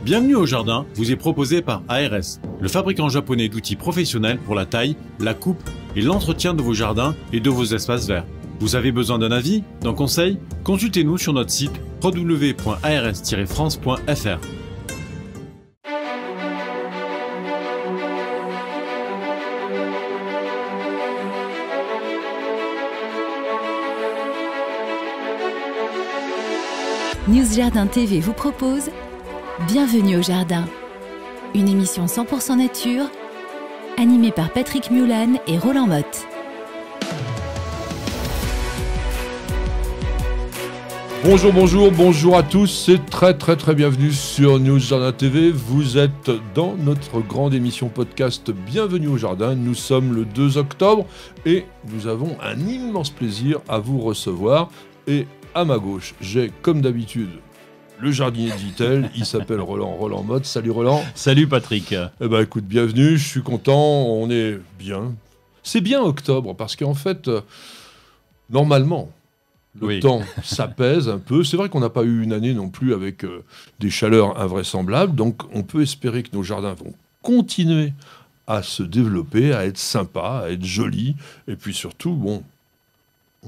Bienvenue au jardin vous est proposé par ARS, le fabricant japonais d'outils professionnels pour la taille, la coupe et l'entretien de vos jardins et de vos espaces verts. Vous avez besoin d'un avis, d'un conseil? Consultez-nous sur notre site www.ars-france.fr. News Jardin TV vous propose Bienvenue au Jardin, une émission 100% nature, animée par Patrick Mulan et Roland Motte. Bonjour à tous, c'est très bienvenue sur News Jardin TV. Vous êtes dans notre grande émission podcast Bienvenue au Jardin. Nous sommes le 2 octobre et nous avons un immense plaisir à vous recevoir. Et à ma gauche, j'ai comme d'habitude le jardinier de Vittel, il s'appelle Roland Motte. Salut Roland. Salut Patrick. Eh ben écoute, bienvenue, je suis content, on est bien. C'est bien octobre parce qu'en fait, normalement, le temps s'apaise un peu. C'est vrai qu'on n'a pas eu une année non plus avec des chaleurs invraisemblables, donc on peut espérer que nos jardins vont continuer à se développer, à être sympas, à être jolis, et puis surtout, bon,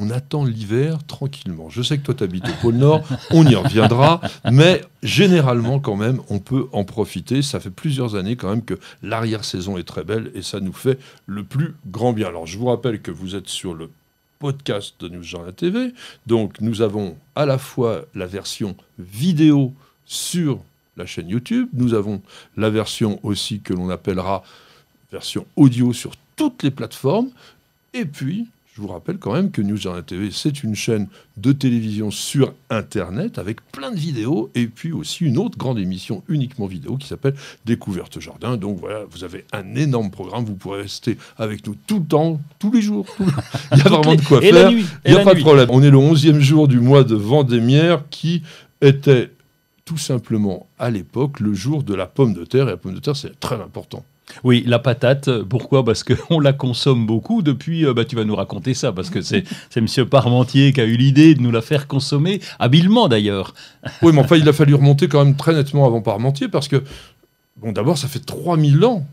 on attend l'hiver tranquillement. Je sais que toi, tu habites au pôle Nord, on y reviendra, mais généralement, quand même, on peut en profiter. Ça fait plusieurs années, quand même, que l'arrière-saison est très belle et ça nous fait le plus grand bien. Alors, je vous rappelle que vous êtes sur le podcast de News Jardin TV. Donc, nous avons à la fois la version vidéo sur la chaîne YouTube. Nous avons la version aussi que l'on appellera version audio sur toutes les plateformes. Et puis, je vous rappelle quand même que News Jardin TV, c'est une chaîne de télévision sur Internet avec plein de vidéos et puis aussi une autre grande émission uniquement vidéo qui s'appelle Découverte Jardin. Donc voilà, vous avez un énorme programme. Vous pourrez rester avec nous tout le temps, tous les jours. Il y a vraiment de quoi faire. Il n'y a pas de problème. On est le 11e jour du mois de Vendémiaire qui était tout simplement à l'époque le jour de la pomme de terre. Et la pomme de terre, c'est très important. Oui, la patate, pourquoi? Parce qu'on la consomme beaucoup depuis, tu vas nous raconter ça, parce que c'est M. Parmentier qui a eu l'idée de nous la faire consommer, habilement d'ailleurs. Oui, mais enfin, il a fallu remonter quand même très nettement avant Parmentier, parce que, bon, d'abord, ça fait 3000 ans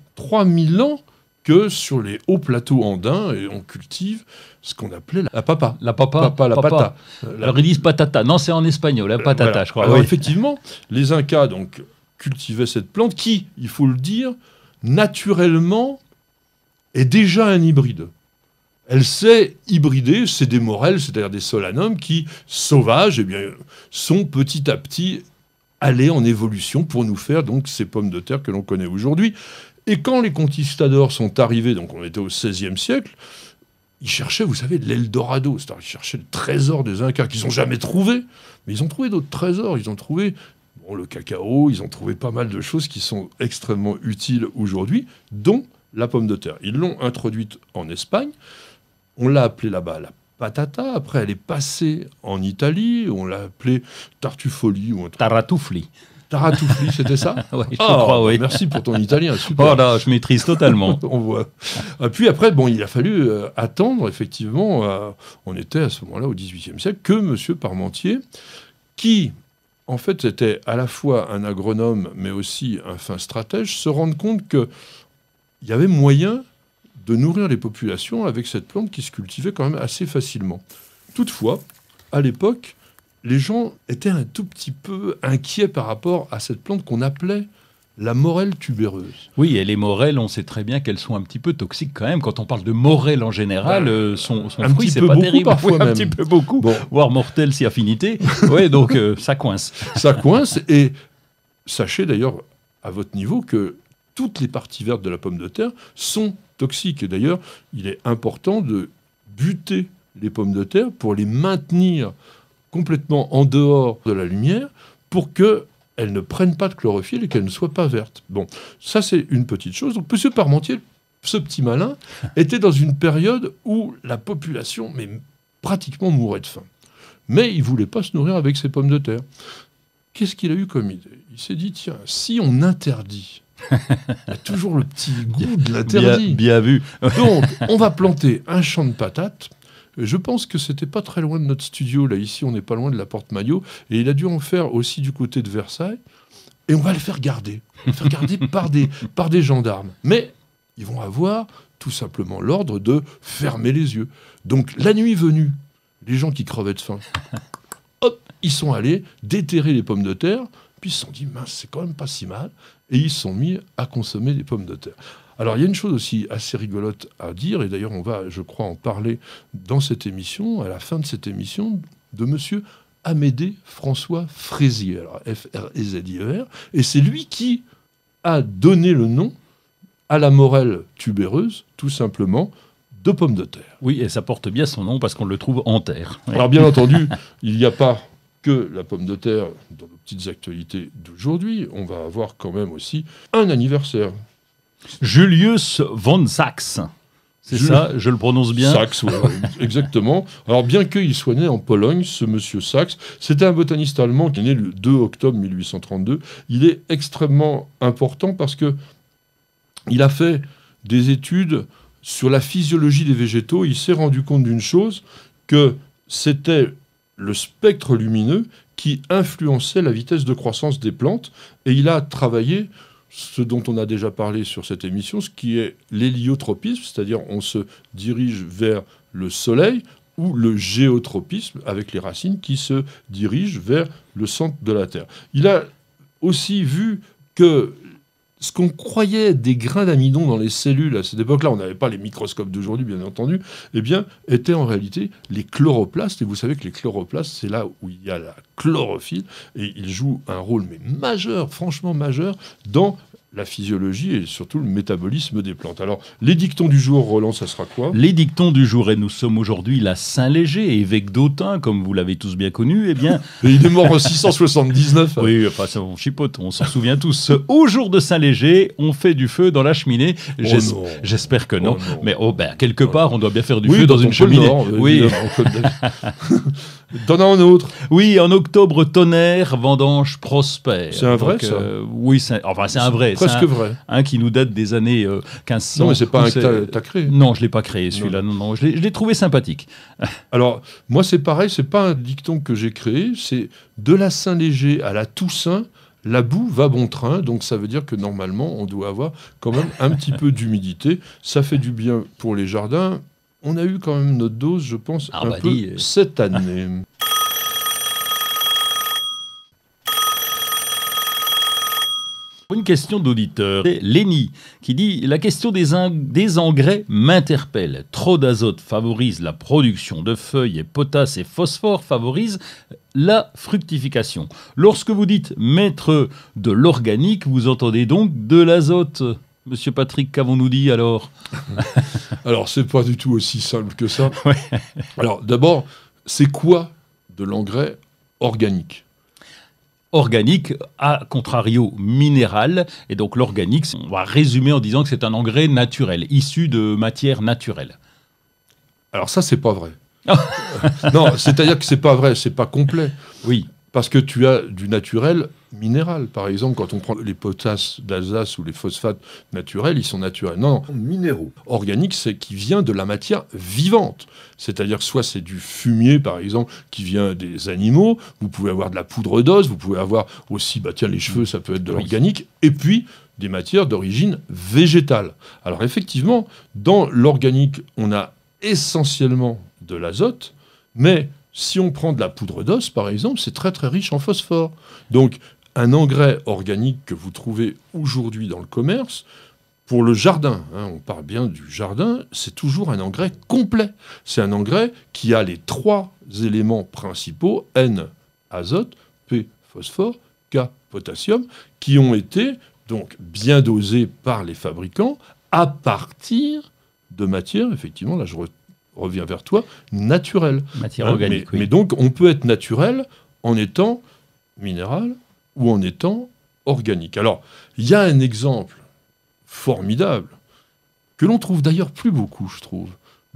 que sur les hauts plateaux andins, et on cultive ce qu'on appelait la papa. La pata. Alors ils disent patata, non, c'est en espagnol, la patata, voilà. Je crois. Alors oui. Effectivement, les Incas donc, cultivaient cette plante qui, il faut le dire, naturellement, est déjà un hybride. Elle s'est hybridée, c'est des morels, c'est-à-dire des solanums qui, sauvages, eh bien, sont petit à petit allés en évolution pour nous faire donc ces pommes de terre que l'on connaît aujourd'hui. Et quand les conquistadors sont arrivés, donc on était au XVIe siècle, ils cherchaient, vous savez, de l'Eldorado, c'est-à-dire ils cherchaient le trésor des Incas qu'ils n'ont jamais trouvé, mais ils ont trouvé d'autres trésors, ils ont trouvé le cacao, ils ont trouvé pas mal de choses qui sont extrêmement utiles aujourd'hui, dont la pomme de terre. Ils l'ont introduite en Espagne, on l'a appelée là-bas la patata, après elle est passée en Italie, on l'a appelée tartufoli. Ou Taratufli. Taratufli, c'était ça? Oui, je crois, oui. Merci pour ton italien, super. Oh là, je maîtrise totalement. On voit. Puis après, bon, il a fallu attendre, effectivement, on était à ce moment-là au XVIIIe siècle, que M. Parmentier, qui en fait, c'était à la fois un agronome, mais aussi un fin stratège, se rendre compte qu'il y avait moyen de nourrir les populations avec cette plante qui se cultivait quand même assez facilement. Toutefois, à l'époque, les gens étaient un tout petit peu inquiets par rapport à cette plante qu'on appelait la morelle tubéreuse. Oui, et les morelles, on sait très bien qu'elles sont un petit peu toxiques quand même. Quand on parle de morelle en général, son fruit, c'est pas terrible. Parfois un petit peu beaucoup, bon. Voire mortel si affinité. Oui, donc ça coince. Ça coince, et sachez d'ailleurs, à votre niveau, que toutes les parties vertes de la pomme de terre sont toxiques. Et d'ailleurs, il est important de buter les pommes de terre pour les maintenir complètement en dehors de la lumière pour qu'elles ne prennent pas de chlorophylle et qu'elles ne soient pas vertes. Bon, ça c'est une petite chose. Donc M. Parmentier, ce petit malin, était dans une période où la population pratiquement mourait de faim. Mais il ne voulait pas se nourrir avec ses pommes de terre. Qu'est-ce qu'il a eu comme idée? Il s'est dit, tiens, si on interdit, il y a toujours le petit goût de l'interdit. Bien vu. Donc, on va planter un champ de patates. Je pense que c'était pas très loin de notre studio. Là, ici, on n'est pas loin de la Porte Maillot. Et il a dû en faire aussi du côté de Versailles. et on va les faire garder. On va les faire garder par des gendarmes. Mais ils vont avoir tout simplement l'ordre de fermer les yeux. Donc, la nuit venue, les gens qui crevaient de faim, hop, ils sont allés déterrer les pommes de terre, puis ils se sont dit, mince, c'est quand même pas si mal, et ils se sont mis à consommer des pommes de terre. Alors, il y a une chose aussi assez rigolote à dire, et d'ailleurs, on va, je crois, en parler dans cette émission, à la fin de cette émission, de monsieur Amédée François Fraisier, alors F-R-E-Z-I-E-R, et c'est lui qui a donné le nom à la morelle tubéreuse, tout simplement, de pommes de terre. Oui, et ça porte bien son nom parce qu'on le trouve en terre. Oui. Alors bien entendu, il n'y a pas que la pomme de terre dans nos petites actualités d'aujourd'hui, on va avoir quand même aussi un anniversaire. Julius von Sachs. C'est ça, je le prononce bien. Sachs, ouais, exactement. Alors bien qu'il soit né en Pologne, ce monsieur Sachs, c'était un botaniste allemand qui est né le 2 octobre 1832. Il est extrêmement important parce que il a fait des études sur la physiologie des végétaux. Il s'est rendu compte d'une chose, que c'était le spectre lumineux qui influençait la vitesse de croissance des plantes. Et il a travaillé ce dont on a déjà parlé sur cette émission, ce qui est l'héliotropisme, c'est-à-dire on se dirige vers le soleil, ou le géotropisme, avec les racines qui se dirigent vers le centre de la Terre. Il a aussi vu que ce qu'on croyait des grains d'amidon dans les cellules, à cette époque-là, on n'avait pas les microscopes d'aujourd'hui, bien entendu, eh bien, étaient en réalité les chloroplastes. Et vous savez que les chloroplastes, c'est là où il y a la chlorophylle, et ils jouent un rôle mais majeur, franchement majeur, dans la physiologie et surtout le métabolisme des plantes. Alors, les dictons du jour, Roland, ça sera quoi ? Les dictons du jour, et nous sommes aujourd'hui la Saint-Léger, évêque d'Autun, comme vous l'avez tous bien connu, eh bien... Et il est mort en 679. Oui, enfin, ça, on chipote, on s'en souvient tous. Au jour de Saint-Léger, on fait du feu dans la cheminée. J'espère que non. Mais quelque part, on doit bien faire du feu dans une cheminée. Nord, oui. T'en as un autre. Oui, en octobre, tonnerre, vendange prospère. C'est un vrai, ça oui, c'est un vrai. Presque vrai. Un qui nous date des années 1500. Non, mais c'est pas un que t'as créé. Non, je l'ai pas créé, celui-là. Non, je l'ai trouvé sympathique. Alors, moi, c'est pareil, c'est pas un dicton que j'ai créé, c'est de la Saint-Léger à la Toussaint, la boue va bon train, donc ça veut dire que normalement, on doit avoir quand même un petit peu d'humidité. Ça fait du bien pour les jardins. On a eu quand même notre dose, je pense, cette année. Une question d'auditeur, c'est Lénie, qui dit « La question des engrais m'interpelle. Trop d'azote favorise la production de feuilles et potasse et phosphore favorise la fructification. Lorsque vous dites mettre de l'organique, vous entendez donc de l'azote ?» Monsieur Patrick, qu'avons-nous dit alors? Alors, c'est pas du tout aussi simple que ça. Ouais. Alors, d'abord, c'est quoi de l'engrais organique? Organique, à contrario minéral. Et donc l'organique, on va résumer en disant que c'est un engrais naturel, issu de matières naturelles. Alors ça, c'est pas vrai. Non, c'est-à-dire que c'est pas vrai, c'est pas complet. Oui. Parce que tu as du naturel minéral. Par exemple, quand on prend les potasses d'Alsace ou les phosphates naturels, ils sont naturels. Non, minéraux. Organique, c'est qui vient de la matière vivante. C'est-à-dire que soit c'est du fumier, par exemple, qui vient des animaux. Vous pouvez avoir de la poudre d'os. Vous pouvez avoir aussi, les cheveux, ça peut être de l'organique. Et puis, des matières d'origine végétale. Alors effectivement, dans l'organique, on a essentiellement de l'azote, mais si on prend de la poudre d'os, par exemple, c'est très très riche en phosphore. Donc, un engrais organique que vous trouvez aujourd'hui dans le commerce, pour le jardin, on parle bien du jardin, c'est toujours un engrais complet. C'est un engrais qui a les 3 éléments principaux, N, azote, P, phosphore, K, potassium, qui ont été donc bien dosés par les fabricants à partir de matières, effectivement, là je reviens vers toi, naturelles. Matière organique, oui. Mais donc, on peut être naturel en étant minéral ou en étant organique. Alors, il y a un exemple formidable que l'on trouve d'ailleurs plus beaucoup, je trouve.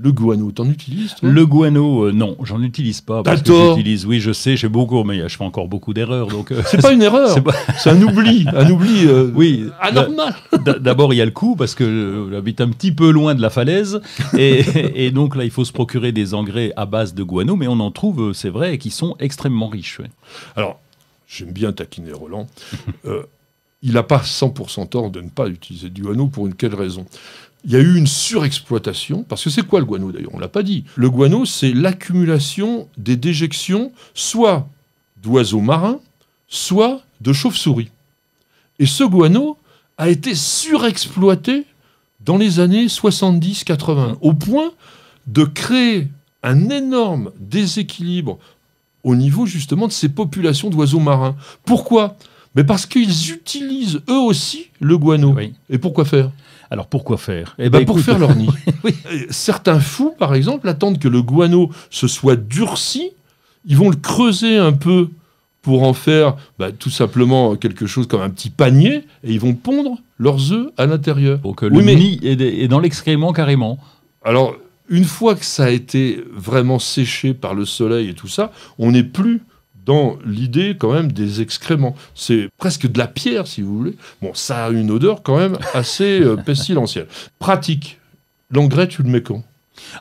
Le guano, t'en utilises, toi? Le guano, non, j'en utilise pas. Parce que j'utilise, oui, je sais, j'ai beaucoup, mais je fais encore beaucoup d'erreurs. Donc, c'est pas une erreur, c'est un oubli oui, anormal. D'abord, il y a le coût, parce que j'habite un petit peu loin de la falaise, et donc là, il faut se procurer des engrais à base de guano, mais on en trouve, c'est vrai, qui sont extrêmement riches. Ouais. Alors, j'aime bien taquiner Roland. il n'a pas 100% tort de ne pas utiliser du guano pour quelle raison? Il y a eu une surexploitation, parce que c'est quoi le guano d'ailleurs? On ne l'a pas dit. Le guano, c'est l'accumulation des déjections, soit d'oiseaux marins, soit de chauves-souris. Et ce guano a été surexploité dans les années 70-80, au point de créer un énorme déséquilibre au niveau justement de ces populations d'oiseaux marins. Pourquoi? Mais parce qu'ils utilisent eux aussi le guano. Oui. Et pourquoi faire? Alors pourquoi faire? Pour faire leur nid. Oui. Certains fous, par exemple, attendent que le guano se soit durci. Ils vont le creuser un peu pour en faire tout simplement quelque chose comme un petit panier, et ils vont pondre leurs œufs à l'intérieur. Donc le nid est dans l'excrément carrément. Alors, une fois que ça a été vraiment séché par le soleil et tout ça, on n'est plus dans l'idée quand même des excréments. C'est presque de la pierre, si vous voulez. Bon, ça a une odeur quand même assez pestilentielle. Pratique. L'engrais, tu le mets quand?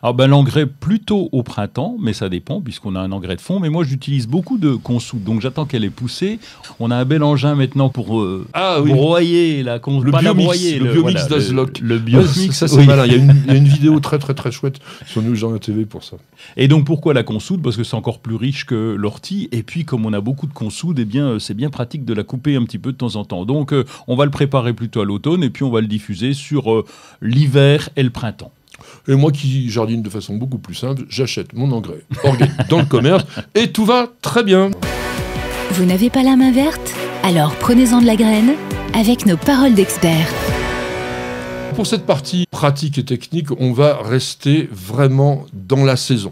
Alors l'engrais plutôt au printemps, mais ça dépend puisqu'on a un engrais de fond. Mais moi j'utilise beaucoup de consoude, donc j'attends qu'elle ait poussé. On a un bel engin maintenant pour broyer la consoude, le pas biomix, la broyer, le biomix d'Azloc. Le biomix, ça c'est malin. Il y a une vidéo très très très chouette sur News Jardin TV pour ça. Et donc pourquoi la consoude? Parce que c'est encore plus riche que l'ortie. Et puis comme on a beaucoup de consoude, c'est bien pratique de la couper un petit peu de temps en temps. Donc on va le préparer plutôt à l'automne et puis on va le diffuser sur l'hiver et le printemps. Et moi qui jardine de façon beaucoup plus simple, j'achète mon engrais organique dans le commerce et tout va très bien. Vous n'avez pas la main verte? Alors prenez-en de la graine avec nos paroles d'experts. Pour cette partie pratique et technique, on va rester vraiment dans la saison.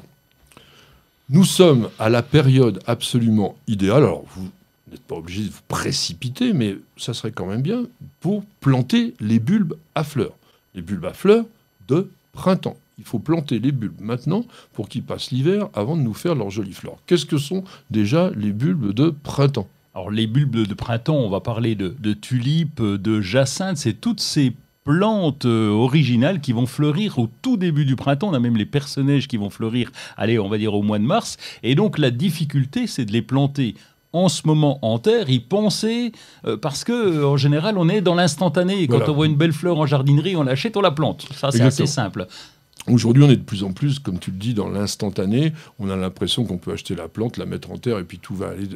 Nous sommes à la période absolument idéale. Alors vous n'êtes pas obligé de vous précipiter, mais ça serait quand même bien pour planter les bulbes à fleurs. Les bulbes à fleurs de printemps. Il faut planter les bulbes maintenant pour qu'ils passent l'hiver avant de nous faire leurs jolies fleurs. Qu'est-ce que sont déjà les bulbes de printemps? Alors les bulbes de printemps, on va parler de tulipes, de jacinthes, c'est toutes ces plantes originales qui vont fleurir au tout début du printemps. On a même les personnages qui vont fleurir, allez, on va dire au mois de mars. Et donc la difficulté, c'est de les planter en ce moment en terre, y penser, parce que en général, on est dans l'instantané. Quand on voit une belle fleur en jardinerie, on l'achète, on la plante. Ça, c'est assez simple. Aujourd'hui, on est de plus en plus, comme tu le dis, dans l'instantané. On a l'impression qu'on peut acheter la plante, la mettre en terre, et puis tout va aller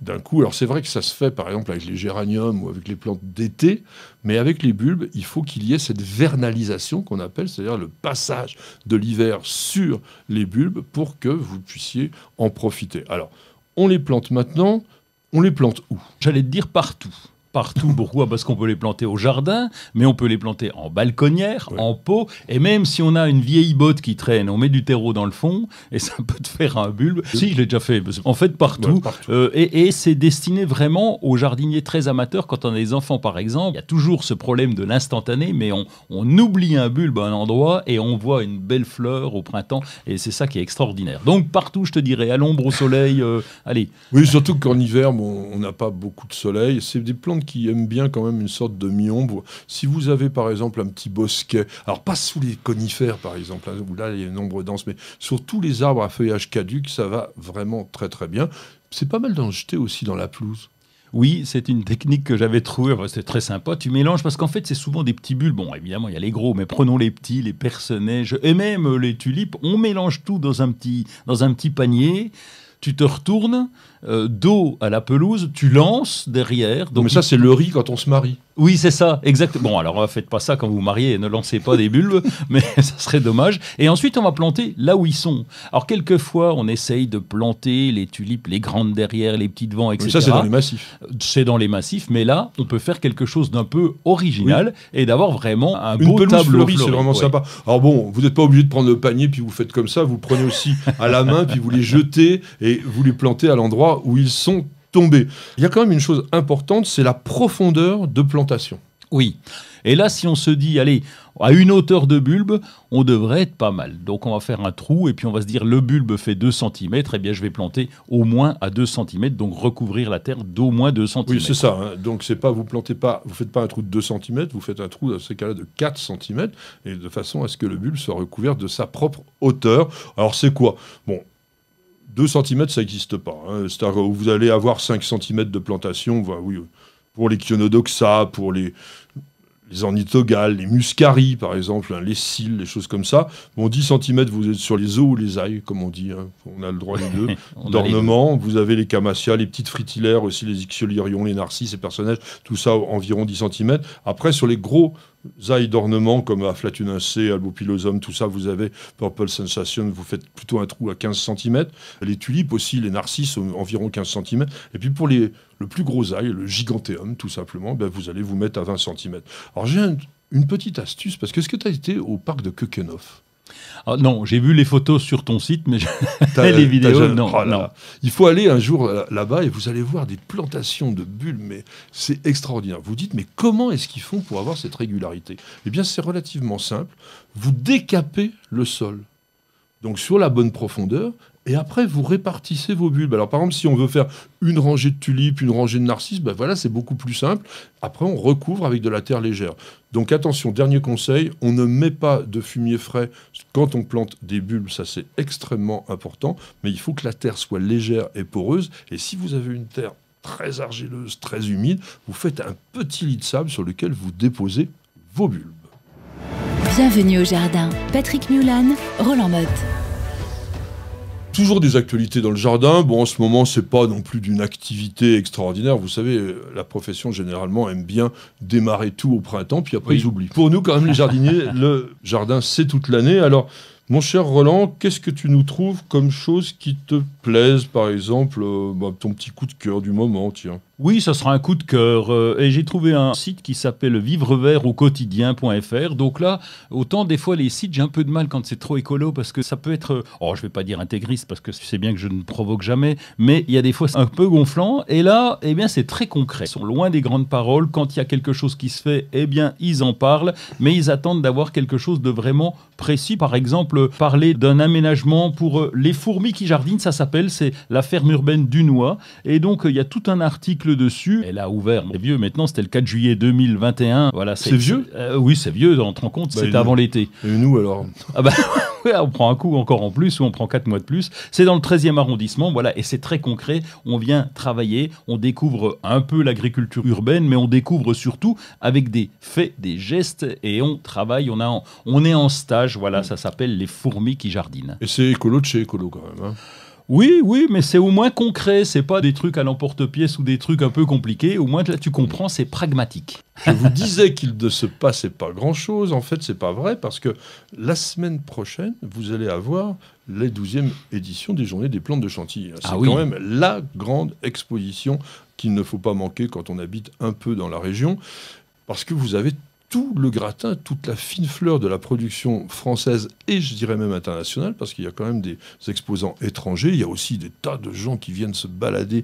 d'un coup. Alors c'est vrai que ça se fait, par exemple, avec les géraniums ou avec les plantes d'été, mais avec les bulbes, il faut qu'il y ait cette vernalisation qu'on appelle, c'est-à-dire le passage de l'hiver sur les bulbes pour que vous puissiez en profiter. Alors, on les plante maintenant, on les plante où? J'allais te dire partout. Partout, pourquoi? Parce qu'on peut les planter au jardin, mais on peut les planter en balconnière, en pot, et même si on a une vieille botte qui traîne, on met du terreau dans le fond, et ça peut te faire un bulbe. Si, je l'ai déjà fait. En fait, partout. Et c'est destiné vraiment aux jardiniers très amateurs. Quand on a des enfants, par exemple, il y a toujours ce problème de l'instantané, mais on oublie un bulbe à un endroit, et on voit une belle fleur au printemps, et c'est ça qui est extraordinaire. Donc partout, je te dirais, à l'ombre, au soleil, allez. Oui, surtout qu'en hiver, on n'a pas beaucoup de soleil. C'est des plantes qui aiment bien quand même une sorte de mi-ombre. Si vous avez par exemple un petit bosquet, alors pas sous les conifères par exemple, hein, où là il y a une ombre dense, mais sur tous les arbres à feuillage caduc, ça va vraiment très très bien. C'est pas mal d'en jeter aussi dans la pelouse. Oui, c'est une technique que j'avais trouvée, c'est très sympa. Tu mélanges, parce qu'en fait, c'est souvent des petits bulbes. Bon, évidemment, il y a les gros, mais prenons les petits, les perce-neige, et même les tulipes. On mélange tout dans un petit panier. Tu te retournes, dos à la pelouse, tu lances derrière. Donc mais ça, c'est le riz quand on se marie. Oui, c'est ça, exactement. Bon, alors, faites pas ça quand vous vous mariez, ne lancez pas des bulbes, mais ça serait dommage. Et ensuite, on va planter là où ils sont. Alors, quelquefois, on essaye de planter les tulipes, les grandes derrière, les petites devant, etc. Mais ça, c'est dans les massifs. C'est dans les massifs, mais là, on peut faire quelque chose d'un peu original et d'avoir vraiment un beau pelouse tableau fleuri. C'est vraiment sympa. Alors bon, vous n'êtes pas obligé de prendre le panier, puis vous faites comme ça, vous le prenez aussi à la main, puis vous les jetez et vous les plantez à l'endroit où ils sont tombés. Il y a quand même une chose importante, c'est la profondeur de plantation. Oui. Et là, si on se dit, allez, à une hauteur de bulbe, on devrait être pas mal. Donc, on va faire un trou et puis on va se dire, le bulbe fait 2 cm, eh bien, je vais planter au moins à 2 cm, donc recouvrir la terre d'au moins 2 cm. Oui, c'est ça. Hein. Donc, c'est pas, vous faites pas un trou de 2 cm, vous faites un trou, dans ce cas-là, de 4 cm, et de façon à ce que le bulbe soit recouvert de sa propre hauteur. Alors, c'est quoi? Bon, 2 cm, ça n'existe pas. Hein. C'est-à-dire que vous allez avoir 5 cm de plantation, oui, pour les Chionodoxa, pour les ornithogales, les muscaries par exemple, hein, les cils, les choses comme ça. Bon, 10 cm, vous êtes sur les os ou les ailes, comme on dit, hein. On a le droit les deux. D'ornement, vous avez les camassia, les petites fritillaires aussi, les ixiolirions, les narcisses, les personnages, tout ça environ 10 cm. Après, sur les gros ailes d'ornement comme Aflatunacea, Albopilosum, tout ça, vous avez Purple Sensation, vous faites plutôt un trou à 15 cm. Les tulipes aussi, les narcisses, environ 15 cm. Et puis pour le plus gros ail, le giganteum, tout simplement, ben vous allez vous mettre à 20 cm. Alors j'ai une petite astuce, parce que est-ce que tu as été au parc de Keukenhof ? Ah, non, j'ai vu les photos sur ton site, mais les vidéos, non. Oh non. Il faut aller un jour là-bas et vous allez voir des plantations de bulbes, mais c'est extraordinaire. Vous dites, mais comment est-ce qu'ils font pour avoir cette régularité ? Eh bien, c'est relativement simple. Vous décapez le sol, donc sur la bonne profondeur, et après, vous répartissez vos bulbes. Alors, par exemple, si on veut faire une rangée de tulipes, une rangée de narcisses, ben voilà, c'est beaucoup plus simple. Après, on recouvre avec de la terre légère. Donc, attention, dernier conseil, on ne met pas de fumier frais quand on plante des bulbes. Ça, c'est extrêmement important. Mais il faut que la terre soit légère et poreuse. Et si vous avez une terre très argileuse, très humide, vous faites un petit lit de sable sur lequel vous déposez vos bulbes. Bienvenue au jardin. Patrick Mulan, Roland Motte. Toujours des actualités dans le jardin. Bon, en ce moment, c'est pas non plus d'une activité extraordinaire. Vous savez, la profession, généralement, aime bien démarrer tout au printemps, puis après, ils oublient. Pour nous, quand même, les jardiniers, le jardin, c'est toute l'année. Alors, mon cher Roland, qu'est-ce que tu nous trouves comme choses qui te plaisent, par exemple, ton petit coup de cœur du moment, tiens. Oui, ça sera un coup de cœur. Et j'ai trouvé un site qui s'appelle vivrevert-au-quotidien.fr. Donc là, autant des fois les sites, j'ai un peu de mal quand c'est trop écolo parce que ça peut être, je vais pas dire intégriste parce que tu sais bien que je ne provoque jamais, mais il y a des fois c'est un peu gonflant. Et là, eh bien, c'est très concret. Ils sont loin des grandes paroles. Quand il y a quelque chose qui se fait, eh bien, ils en parlent, mais ils attendent d'avoir quelque chose de vraiment précis. Par exemple, parler d'un aménagement pour les fourmis qui jardinent, ça s'appelle, c'est la ferme urbaine du Noix. Et donc, il y a tout un article dessus. Elle a ouvert, c'est vieux maintenant, c'était le 4 juillet 2021. Voilà, c'est vieux oui, c'est vieux, on te rend compte, c'était avant l'été. Et nous alors ouais, on prend un coup encore en plus ou on prend 4 mois de plus. C'est dans le 13e arrondissement, voilà, et c'est très concret. On vient travailler, on découvre un peu l'agriculture urbaine, mais on découvre surtout avec des faits, des gestes, et on travaille, on est en stage, voilà, ça s'appelle les fourmis qui jardinent. Et c'est écolo de chez écolo quand même, hein. Oui, mais c'est au moins concret, c'est pas des trucs à l'emporte-pièce ou des trucs un peu compliqués, au moins là tu comprends, c'est pragmatique. Je vous disais qu'il ne se passait pas grand-chose, en fait c'est pas vrai, parce que la semaine prochaine, vous allez avoir la 12e édition des Journées des plantes de Chantilly. C'est quand même la grande exposition qu'il ne faut pas manquer quand on habite un peu dans la région, parce que vous avez tout le gratin, toute la fine fleur de la production française et je dirais même internationale, parce qu'il y a quand même des exposants étrangers. Il y a aussi des tas de gens qui viennent se balader,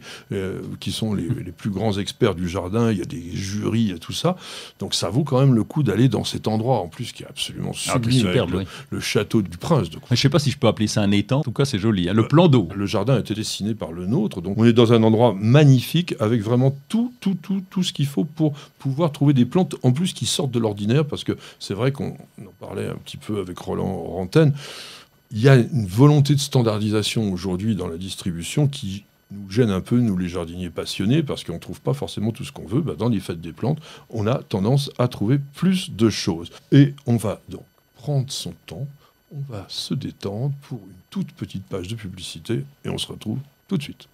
qui sont les plus grands experts du jardin. Il y a des jurys, il y a tout ça. Donc ça vaut quand même le coup d'aller dans cet endroit, en plus, qui est absolument sublime, avec le château du Prince. Je ne sais pas si je peux appeler ça un étang. En tout cas, c'est joli. Hein. Le plan d'eau. Le jardin a été dessiné par le nôtre. Donc on est dans un endroit magnifique, avec vraiment tout ce qu'il faut pour pouvoir trouver des plantes, en plus, qui sortent de l'ordinaire, parce que c'est vrai qu'on en parlait un petit peu avec Roland Rantaine, il y a une volonté de standardisation aujourd'hui dans la distribution qui nous gêne un peu, nous les jardiniers passionnés, parce qu'on ne trouve pas forcément tout ce qu'on veut. Dans les fêtes des plantes, on a tendance à trouver plus de choses. Et on va donc prendre son temps, on va se détendre pour une toute petite page de publicité, et on se retrouve tout de suite.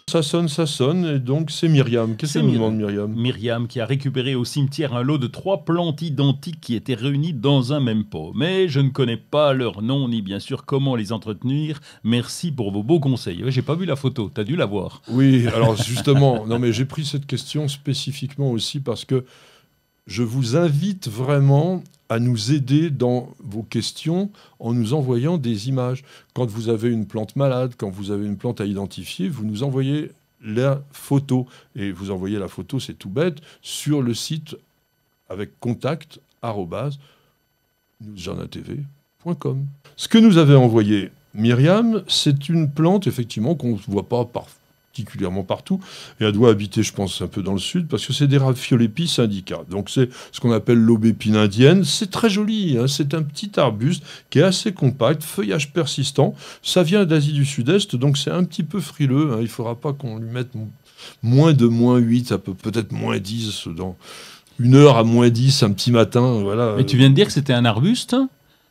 Ça sonne, et donc c'est Myriam. Qu'est-ce qu'elle nous demande, Myriam ? Myriam qui a récupéré au cimetière un lot de 3 plantes identiques qui étaient réunies dans un même pot. Mais je ne connais pas leur nom, ni bien sûr comment les entretenir. Merci pour vos beaux conseils. J'ai pas vu la photo, t'as dû la voir. Oui, alors justement, non mais j'ai pris cette question spécifiquement aussi parce que je vous invite vraiment à nous aider dans vos questions en nous envoyant des images. Quand vous avez une plante malade, quand vous avez une plante à identifier, vous nous envoyez la photo. Et vous envoyez la photo, c'est tout bête, sur le site avec contact@newsjardintv.com. Ce que nous avait envoyé Myriam, c'est une plante, effectivement, qu'on ne voit pas particulièrement partout, et elle doit habiter, je pense, un peu dans le sud, parce que c'est des Raphiolepis indica. Donc c'est ce qu'on appelle l'aubépine indienne. C'est très joli, hein, c'est un petit arbuste qui est assez compact, feuillage persistant. Ça vient d'Asie du Sud-Est, donc c'est un petit peu frileux. Hein. Il ne faudra pas qu'on lui mette moins de -8, ça peut peut-être -10 dans 1 heure à -10 un petit matin. Voilà. Mais tu viens de dire que c'était un arbuste ?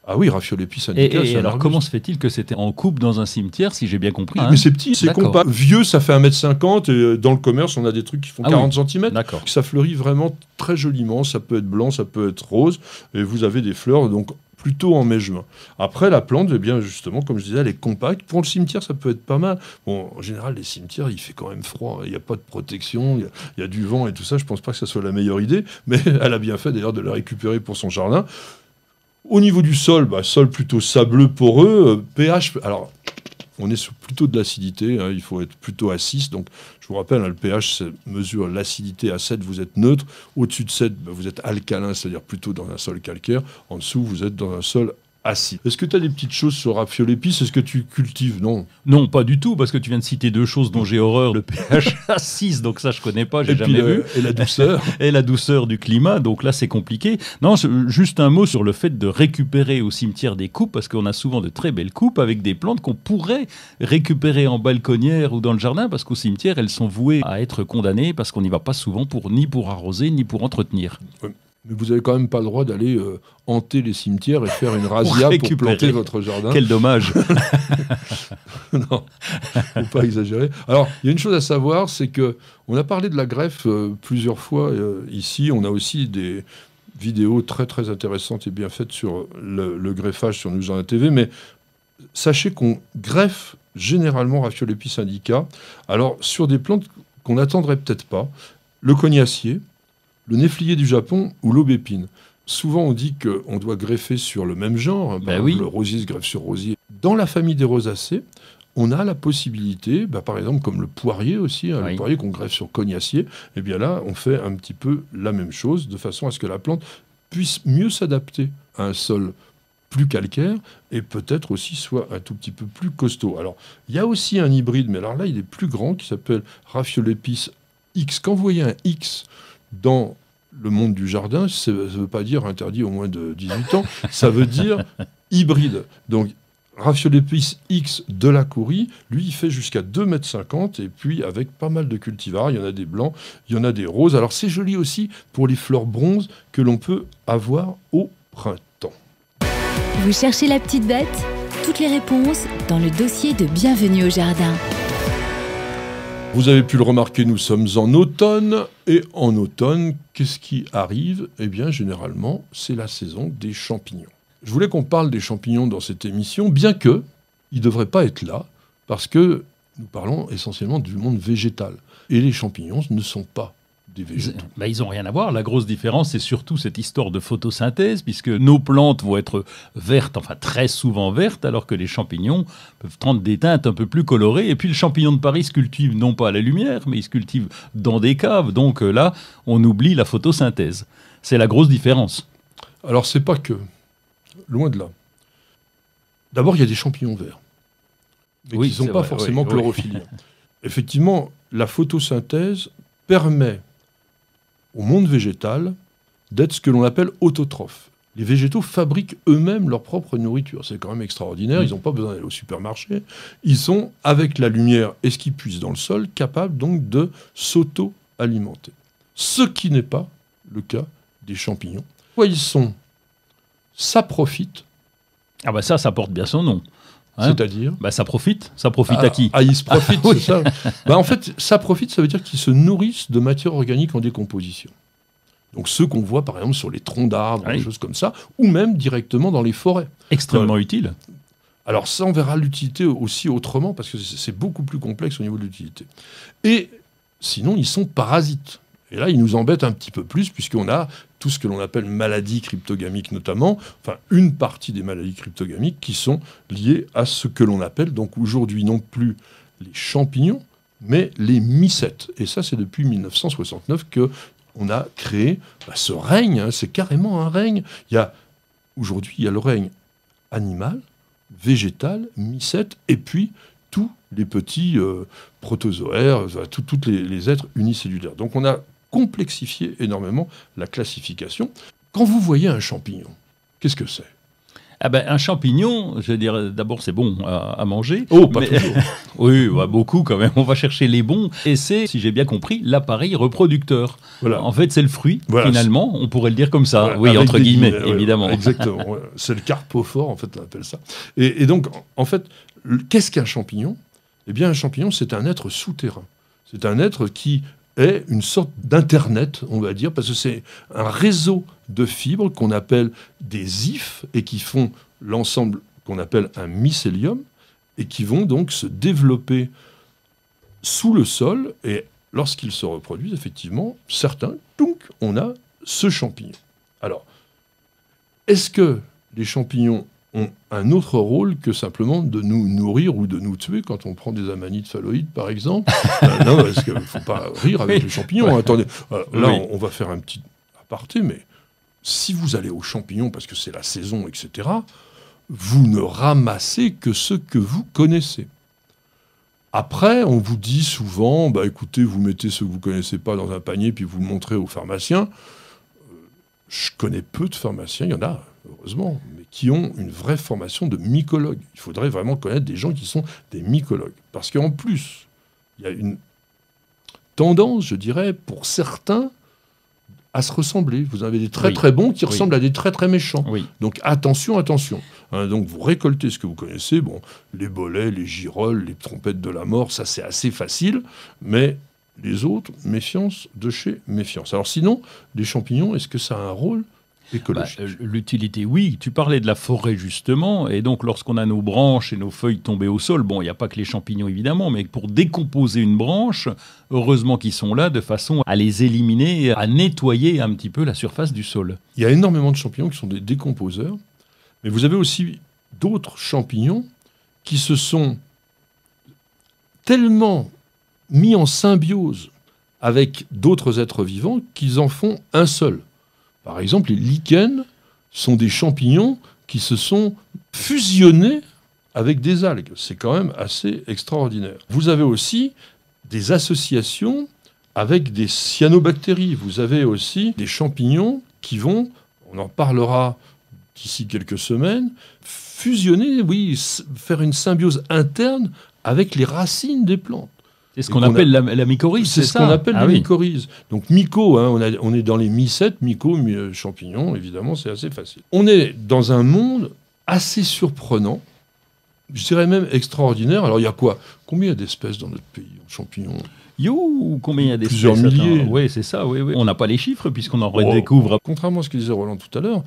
Ah oui, Raphiolepis indica. Et alors, comment se fait-il que c'était en coupe dans un cimetière, si j'ai bien compris, hein ? Mais c'est petit, c'est D'accord. compact. Vieux, ça fait 1,50 m, et dans le commerce, on a des trucs qui font 40 cm. D'accord. Ça fleurit vraiment très joliment. Ça peut être blanc, ça peut être rose, et vous avez des fleurs, donc plutôt en mai-juin. Après, la plante, eh bien, justement, comme je disais, elle est compacte. Pour le cimetière, ça peut être pas mal. Bon, en général, les cimetières, il fait quand même froid. Il n'y a pas de protection, il y a du vent et tout ça. Je ne pense pas que ça soit la meilleure idée, mais elle a bien fait, d'ailleurs, de la récupérer pour son jardin. Au niveau du sol, sol plutôt sableux, poreux, pH, alors on est sur plutôt de l'acidité, hein, il faut être plutôt à 6, donc je vous rappelle, hein, le pH mesure l'acidité à 7, vous êtes neutre, au-dessus de 7, vous êtes alcalin, c'est-à-dire plutôt dans un sol calcaire, en dessous vous êtes dans un sol acide. Est-ce que tu as des petites choses sur Raphiolepis ? Est-ce que tu cultives ? Non. Non, pas du tout, parce que tu viens de citer 2 choses dont j'ai horreur. Le pH à 6, donc ça je connais pas, j'ai jamais vu. Et la douceur. Et la douceur du climat, donc là c'est compliqué. Non, juste un mot sur le fait de récupérer au cimetière des coupes, parce qu'on a souvent de très belles coupes avec des plantes qu'on pourrait récupérer en balconnière ou dans le jardin, parce qu'au cimetière elles sont vouées à être condamnées, parce qu'on n'y va pas souvent ni pour arroser, ni pour entretenir. Oui. Mais vous n'avez quand même pas le droit d'aller hanter les cimetières et faire une razzia pour planter votre jardin. Quel dommage. Non, faut pas exagérer. Alors, il y a une chose à savoir, c'est que on a parlé de la greffe plusieurs fois ici. On a aussi des vidéos très très intéressantes et bien faites sur le greffage sur News Jardin TV. Mais sachez qu'on greffe généralement Raphiolepis indica. Alors, sur des plantes qu'on n'attendrait peut-être pas, le cognacier, le néflier du Japon ou l'aubépine. Souvent, on dit qu'on doit greffer sur le même genre. Hein, par exemple, le rosier se greffe sur rosier. Dans la famille des rosacées, on a la possibilité, par exemple, comme le poirier aussi, hein, le poirier qu'on greffe sur cognacier, et bien là, on fait un petit peu la même chose, de façon à ce que la plante puisse mieux s'adapter à un sol plus calcaire et peut-être aussi soit un tout petit peu plus costaud. Alors, il y a aussi un hybride, mais alors là, il est plus grand, qui s'appelle Raphiolepis X. Quand vous voyez un X dans le monde du jardin, ça ne veut pas dire interdit au moins de 18 ans, ça veut dire hybride. Donc, Raphiolepis X de la Courie, lui, il fait jusqu'à 2,50 m, et puis avec pas mal de cultivars, il y en a des blancs, il y en a des roses. Alors, c'est joli aussi pour les fleurs bronzes que l'on peut avoir au printemps. Vous cherchez la petite bête ? Toutes les réponses dans le dossier de Bienvenue au Jardin. Vous avez pu le remarquer, nous sommes en automne, et en automne, qu'est-ce qui arrive ? Eh bien, généralement, c'est la saison des champignons. Je voulais qu'on parle des champignons dans cette émission, bien qu'ils ne devraient pas être là, parce que nous parlons essentiellement du monde végétal. Et les champignons ne sont pas des végétaux. Ils n'ont rien à voir. La grosse différence, c'est surtout cette histoire de photosynthèse, puisque nos plantes vont être vertes, enfin très souvent vertes, alors que les champignons peuvent prendre des teintes un peu plus colorées. Et puis le champignon de Paris se cultive non pas à la lumière, mais il se cultive dans des caves. Donc là, on oublie la photosynthèse. C'est la grosse différence. Alors, c'est pas que. Loin de là. D'abord, il y a des champignons verts, mais qui ne sont pas forcément chlorophylliens. Effectivement, la photosynthèse permet au monde végétal d'être ce que l'on appelle autotrophe. Les végétaux fabriquent eux-mêmes leur propre nourriture. C'est quand même extraordinaire. Ils n'ont pas besoin d'aller au supermarché. Ils sont, avec la lumière et ce qu'ils puissent dans le sol, capables donc de s'auto-alimenter. Ce qui n'est pas le cas des champignons. Soit ils sont saprophytes. Ah ça porte bien son nom. Hein. C'est-à-dire ça profite. Ça profite à qui? Ils se profitent, Oui. c'est ça. En fait, ça profite, ça veut dire qu'ils se nourrissent de matière organique en décomposition. Donc ceux qu'on voit par exemple sur les troncs d'arbres, des choses comme ça, ou même directement dans les forêts. Extrêmement utile. Alors ça, on verra l'utilité aussi autrement, parce que c'est beaucoup plus complexe au niveau de l'utilité. Et sinon, ils sont parasites. Et là, ils nous embêtent un petit peu plus, puisqu'on a tout ce que l'on appelle maladies cryptogamiques notamment, enfin une partie des maladies cryptogamiques qui sont liées à ce que l'on appelle donc aujourd'hui non plus les champignons, mais les mycètes. Et ça, c'est depuis 1969 qu'on a créé ce règne, hein, c'est carrément un règne. Aujourd'hui, il y a le règne animal, végétal, mycète, et puis tous les petits protozoaires, tous les êtres unicellulaires. Donc on a complexifié énormément la classification. Quand vous voyez un champignon, qu'est-ce que c'est? Un champignon, je veux dire, d'abord c'est bon à manger. Oh, pas toujours. Oui, beaucoup quand même. On va chercher les bons. Et c'est, si j'ai bien compris, l'appareil reproducteur. Voilà. En fait, c'est le fruit, Voilà, finalement. On pourrait le dire comme ça. Voilà, oui, entre guillemets, ouais, évidemment. Exactement. Ouais. C'est le carpophore, en fait, on appelle ça. Et donc, en fait, qu'est-ce qu'un champignon? Eh bien, un champignon, c'est un être souterrain. C'est un être qui est une sorte d'internet, on va dire, parce que c'est un réseau de fibres qu'on appelle des ifs et qui font l'ensemble qu'on appelle un mycélium et qui vont donc se développer sous le sol et lorsqu'ils se reproduisent, effectivement, certains, donc, on a ce champignon. Alors, est-ce que les champignons ont un autre rôle que simplement de nous nourrir ou de nous tuer quand on prend des amanites phalloïdes, par exemple? Non, parce qu'il ne faut pas rire avec les champignons. Ouais. Attendez, là, on va faire un petit aparté, mais si vous allez aux champignons, parce que c'est la saison, etc., vous ne ramassez que ce que vous connaissez. Après, on vous dit souvent, écoutez, vous mettez ce que vous ne connaissez pas dans un panier, puis vous le montrez au pharmacien. Je connais peu de pharmaciens, il y en a, heureusement, mais qui ont une vraie formation de mycologue. Il faudrait vraiment connaître des gens qui sont des mycologues. Parce qu'en plus, il y a une tendance, je dirais, pour certains, à se ressembler. Vous avez des très très bons qui ressemblent à des très très méchants. Oui. Donc attention, attention. Donc vous récoltez ce que vous connaissez. Bon, les bolets, les girolles, les trompettes de la mort, ça c'est assez facile. Mais les autres, méfiance de chez méfiance. Alors sinon, les champignons, est-ce que ça a un rôle écologique? L'utilité, oui. Tu parlais de la forêt, justement. Et donc, lorsqu'on a nos branches et nos feuilles tombées au sol, bon, il n'y a pas que les champignons, évidemment, mais pour décomposer une branche, heureusement qu'ils sont là, de façon à les éliminer, à nettoyer un petit peu la surface du sol. Il y a énormément de champignons qui sont des décomposeurs. Mais vous avez aussi d'autres champignons qui se sont tellement mis en symbiose avec d'autres êtres vivants qu'ils en font un seul. Par exemple, les lichens sont des champignons qui se sont fusionnés avec des algues. C'est quand même assez extraordinaire. Vous avez aussi des associations avec des cyanobactéries. Vous avez aussi des champignons qui vont, on en parlera d'ici quelques semaines, fusionner, faire une symbiose interne avec les racines des plantes. C'est ce qu'on appelle la mycorhize, c'est ça? C'est ce qu'on appelle la mycorhize. Donc myco, on est dans les mycètes, myco, champignons, évidemment, c'est assez facile. On est dans un monde assez surprenant, je dirais même extraordinaire. Alors il y a quoi? Combien d'espèces dans notre pays en champignons? Combien il y a d'espèces? Plusieurs milliers. Oui, c'est ça, oui. On n'a pas les chiffres puisqu'on en redécouvre. Contrairement à ce que disait Roland tout à l'heure,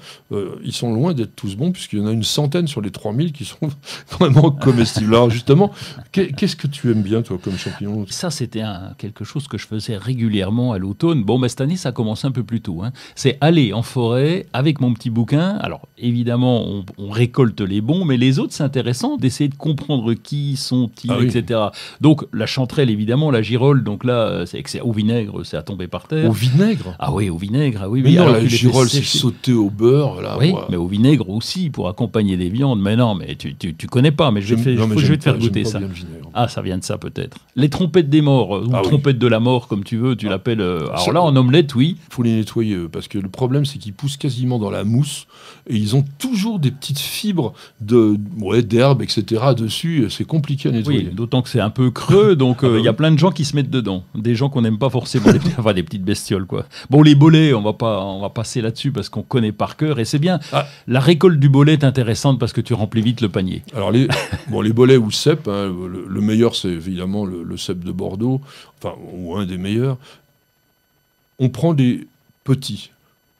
ils sont loin d'être tous bons puisqu'il y en a une centaine sur les 3000 qui sont vraiment comestibles. Alors justement, qu'est-ce que tu aimes bien, toi, comme champignon? Ça, c'était quelque chose que je faisais régulièrement à l'automne. Bon, cette année, ça commence un peu plus tôt. C'est aller en forêt avec mon petit bouquin. Alors, évidemment, on récolte les bons, mais les autres, c'est intéressant d'essayer de comprendre qui sont-ils, etc. Donc, la chanterelle, évidemment, la girole, donc là, c'est au vinaigre, c'est à tomber par terre. Au vinaigre? Ah oui, au vinaigre. Ah oui, mais non, la girole, c'est sauté au beurre. Là, oui, mais au vinaigre aussi, pour accompagner des viandes. Mais non, mais tu connais pas, mais je vais te faire goûter ça. Bien le vinaigre. Ah, ça vient de ça peut-être. Les trompettes des morts, ou trompettes de la mort, comme tu veux, tu l'appelles. Alors là, en omelette, oui. Il faut les nettoyer, parce que le problème, c'est qu'ils poussent quasiment dans la mousse, et ils ont toujours des petites fibres d'herbe, etc. dessus. C'est compliqué à nettoyer. Oui, d'autant que c'est un peu creux, donc il y a plein de gens qui se mettent dedans. Des gens qu'on n'aime pas forcément, enfin des petites bestioles, quoi. Bon, les bolets, on va passer là-dessus, parce qu'on connaît par cœur, et c'est bien. La récolte du bolet est intéressante, parce que tu remplis vite le panier. Alors, les bolets ou cèpes, hein, le meilleur, c'est évidemment le cèpe de Bordeaux, enfin, ou un des meilleurs. On prend des petits.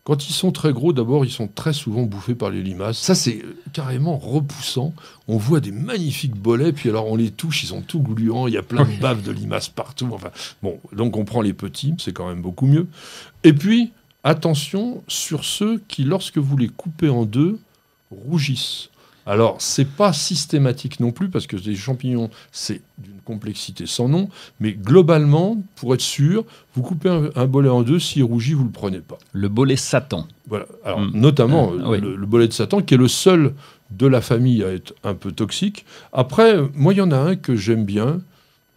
Quand ils sont très gros, d'abord, ils sont très souvent bouffés par les limaces. Ça, c'est carrément repoussant. On voit des magnifiques bolets, puis alors on les touche, ils sont tout gluants, il y a plein de baves de limaces partout. Enfin, bon, donc on prend les petits, c'est quand même beaucoup mieux. Et puis, attention sur ceux qui, lorsque vous les coupez en deux, rougissent. Alors, c'est pas systématique non plus, parce que les champignons, c'est d'une complexité sans nom, mais globalement, pour être sûr, vous coupez un bolet en deux, s'il rougit, vous le prenez pas. Le bolet Satan. Voilà. Alors, notamment le bolet de Satan, qui est le seul de la famille à être un peu toxique. Après, moi, il y en a un que j'aime bien,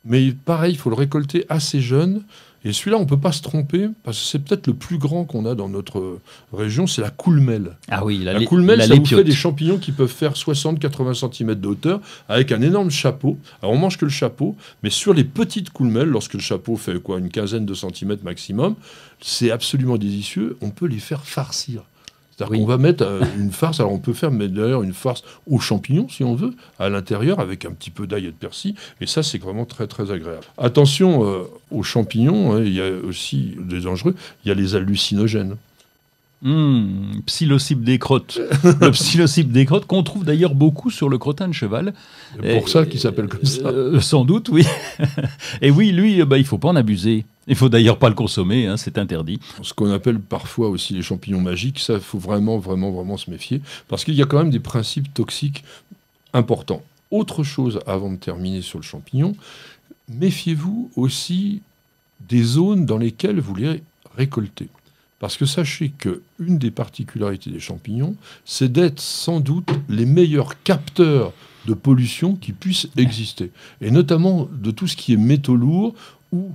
mais pareil, il faut le récolter assez jeune. Et celui-là, on ne peut pas se tromper, parce que c'est peut-être le plus grand qu'on a dans notre région, c'est la coulmelle. Ah oui, la coulmelle, ça vous fait des champignons qui peuvent faire 60-80 cm de hauteur, avec un énorme chapeau. Alors, on mange que le chapeau, mais sur les petites coulmelles, lorsque le chapeau fait une quinzaine de centimètres maximum, c'est absolument délicieux. On peut les faire farcir. C'est-à-dire qu'on va mettre une farce, alors on peut faire d'ailleurs une farce aux champignons, si on veut, à l'intérieur, avec un petit peu d'ail et de persil, et ça, c'est vraiment très, très agréable. Attention aux champignons, il y a aussi des dangereux, il y a les hallucinogènes. Psilocybe des crottes. Le psilocybe des crottes, qu'on trouve d'ailleurs beaucoup sur le crottin de cheval. C'est pour ça qu'il s'appelle comme ça. Sans doute, oui. Et oui, lui, il ne faut pas en abuser. Il ne faut d'ailleurs pas le consommer, hein, c'est interdit. Ce qu'on appelle parfois aussi les champignons magiques, ça, il faut vraiment, vraiment, vraiment se méfier, parce qu'il y a quand même des principes toxiques importants. Autre chose, avant de terminer sur le champignon, méfiez-vous aussi des zones dans lesquelles vous les récoltez. Parce que sachez qu'une des particularités des champignons, c'est d'être sans doute les meilleurs capteurs de pollution qui puissent exister. Et notamment de tout ce qui est métaux lourds ou,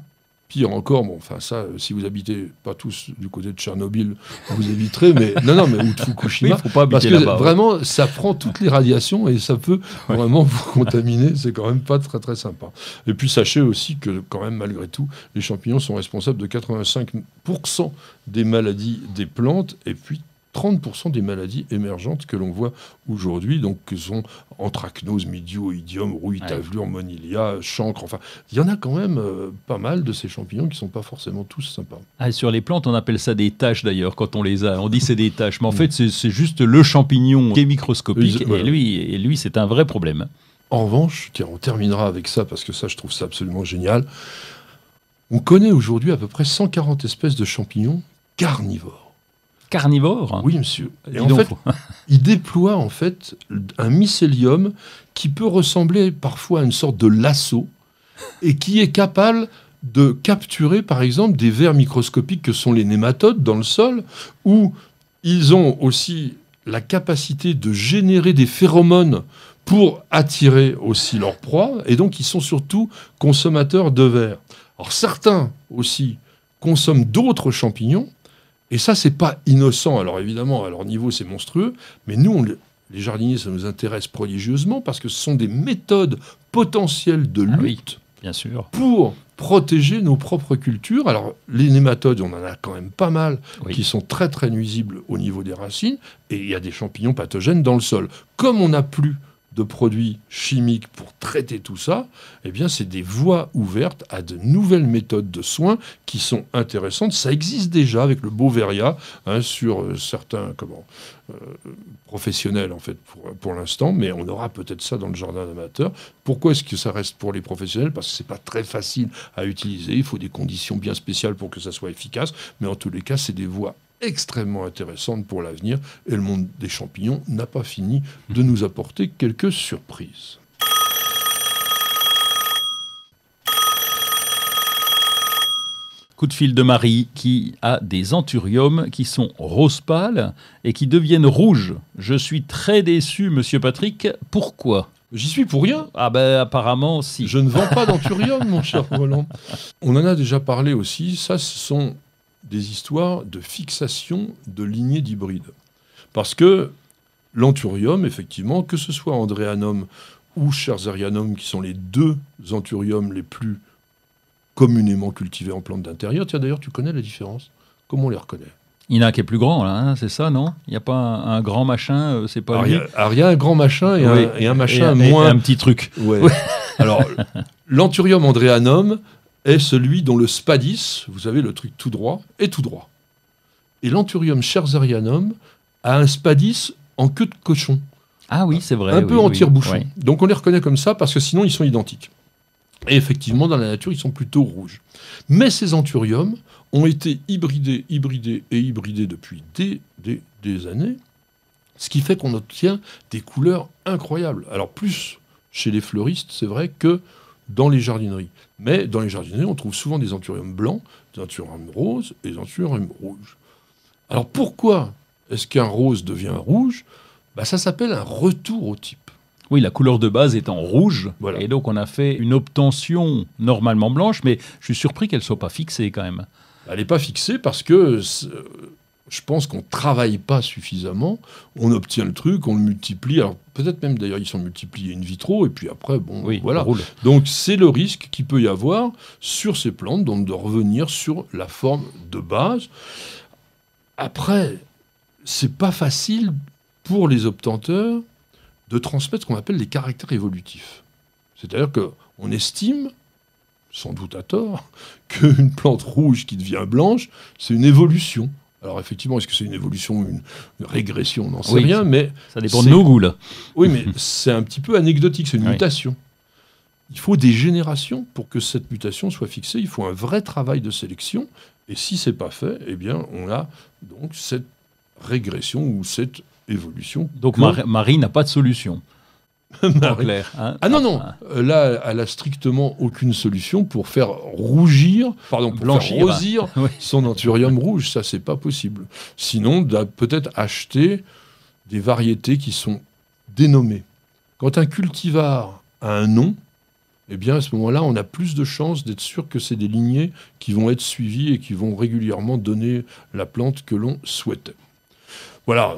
pire encore, bon, enfin ça, si vous habitez pas tous du côté de Tchernobyl, vous éviterez, mais ou de Fukushima, oui, faut pas parce que là-bas, vraiment, ça prend toutes les radiations et ça peut vraiment vous contaminer. C'est quand même pas très très sympa. Et puis sachez aussi que quand même, malgré tout, les champignons sont responsables de 85% des maladies des plantes et puis 30% des maladies émergentes que l'on voit aujourd'hui, donc que sont anthracnose, midioïdium, rouille, tavelure, monilia, chancre, enfin, il y en a quand même pas mal de ces champignons qui ne sont pas forcément tous sympas. Ah, sur les plantes, on appelle ça des taches d'ailleurs, quand on les a. On dit c'est des taches, mais en fait, c'est juste le champignon qui est microscopique, et lui, c'est un vrai problème. En revanche, tiens, on terminera avec ça, parce que ça, je trouve ça absolument génial. On connaît aujourd'hui à peu près 140 espèces de champignons carnivores. Carnivore ? Oui, monsieur. Et en fait, il déploie en fait un mycélium qui peut ressembler parfois à une sorte de lasso et qui est capable de capturer, par exemple, des vers microscopiques que sont les nématodes dans le sol, où ils ont aussi la capacité de générer des phéromones pour attirer aussi leur proie, et donc ils sont surtout consommateurs de vers. Alors certains aussi consomment d'autres champignons, et ça, c'est pas innocent. Alors évidemment, à leur niveau, c'est monstrueux. Mais nous, les jardiniers, ça nous intéresse prodigieusement parce que ce sont des méthodes potentielles de lutte bien sûr, pour protéger nos propres cultures. Alors les nématodes, on en a quand même pas mal qui sont très très nuisibles au niveau des racines. Et il y a des champignons pathogènes dans le sol. Comme on n'a plus de produits chimiques pour traiter tout ça, eh bien, c'est des voies ouvertes à de nouvelles méthodes de soins qui sont intéressantes. Ça existe déjà avec le Beauveria sur certains professionnels, en fait, pour l'instant, mais on aura peut-être ça dans le jardin amateur. Pourquoi est-ce que ça reste pour les professionnels ? Parce que c'est pas très facile à utiliser. Il faut des conditions bien spéciales pour que ça soit efficace, mais en tous les cas, c'est des voies extrêmement intéressante pour l'avenir, et le monde des champignons n'a pas fini de nous apporter quelques surprises. Coup de fil de Marie qui a des anthuriums qui sont rose pâle et qui deviennent rouges. Je suis très déçu, monsieur Patrick. Pourquoi ? J'y suis pour rien. Ah ben apparemment, si. Je ne vends pas d'anthurium, mon cher Roland. On en a déjà parlé aussi. Ça, ce sont des histoires de fixation de lignées d'hybrides. Parce que l'anthurium, effectivement, que ce soit Andreanum ou Scherzerianum, qui sont les deux anthuriums les plus communément cultivés en plantes d'intérieur. Tiens, d'ailleurs, tu connais la différence? Comment on les reconnaît? Il y en a un qui est plus grand, là, hein, c'est ça, non? Il n'y a pas un grand machin, c'est pas lui? Alors, il y a un grand machin et, Oui. un machin Et moins... un petit truc. Ouais. Alors, l'anthurium Andreanum est celui dont le spadis, vous savez, le truc tout droit, est tout droit. Et l'anthurium Scherzerianum a un spadis en queue de cochon. Ah oui, c'est vrai. Un peu en tire-bouchon. Oui. Donc on les reconnaît comme ça parce que sinon ils sont identiques. Et effectivement, dans la nature, ils sont plutôt rouges. Mais ces anthuriums ont été hybridés depuis des années, ce qui fait qu'on obtient des couleurs incroyables. Alors plus chez les fleuristes, c'est vrai, que dans les jardineries. Mais dans les jardineries, on trouve souvent des anthuriums blancs, des anthuriums roses et des anthuriums rouges. Alors pourquoi est-ce qu'un rose devient rouge? Ça s'appelle un retour au type. Oui, la couleur de base est en rouge, Voilà. et donc on a fait une obtention normalement blanche, mais je suis surpris qu'elle ne soit pas fixée quand même. Elle n'est pas fixée parce que je pense qu'on ne travaille pas suffisamment. On obtient le truc, on le multiplie. Alors peut-être même d'ailleurs ils sont multipliés in vitro, et puis après, bon, Oui, voilà. on roule. Donc c'est le risque qu'il peut y avoir sur ces plantes, donc de revenir sur la forme de base. Après, c'est pas facile pour les obtenteurs de transmettre ce qu'on appelle les caractères évolutifs. C'est-à-dire qu'on estime, sans doute à tort, qu'une plante rouge qui devient blanche, c'est une évolution. Alors effectivement, est-ce que c'est une évolution ou une régression? On n'en sait rien, mais... Ça dépend de nos goûts, là. Oui, mais c'est un petit peu anecdotique, c'est une mutation. Il faut des générations pour que cette mutation soit fixée, il faut un vrai travail de sélection, et si c'est pas fait, eh bien, on a donc cette régression ou cette évolution. Donc Marie n'a pas de solution. En clair, hein. Ah non, là, elle a strictement aucune solution pour faire rougir, pardon, pour blanchir, faire rosir Oui. son anthurium rouge. Ça, c'est pas possible. Sinon, peut-être acheter des variétés qui sont dénommées. Quand un cultivar a un nom, eh bien, à ce moment-là, on a plus de chances d'être sûr que c'est des lignées qui vont être suivies et qui vont régulièrement donner la plante que l'on souhaitait. Voilà.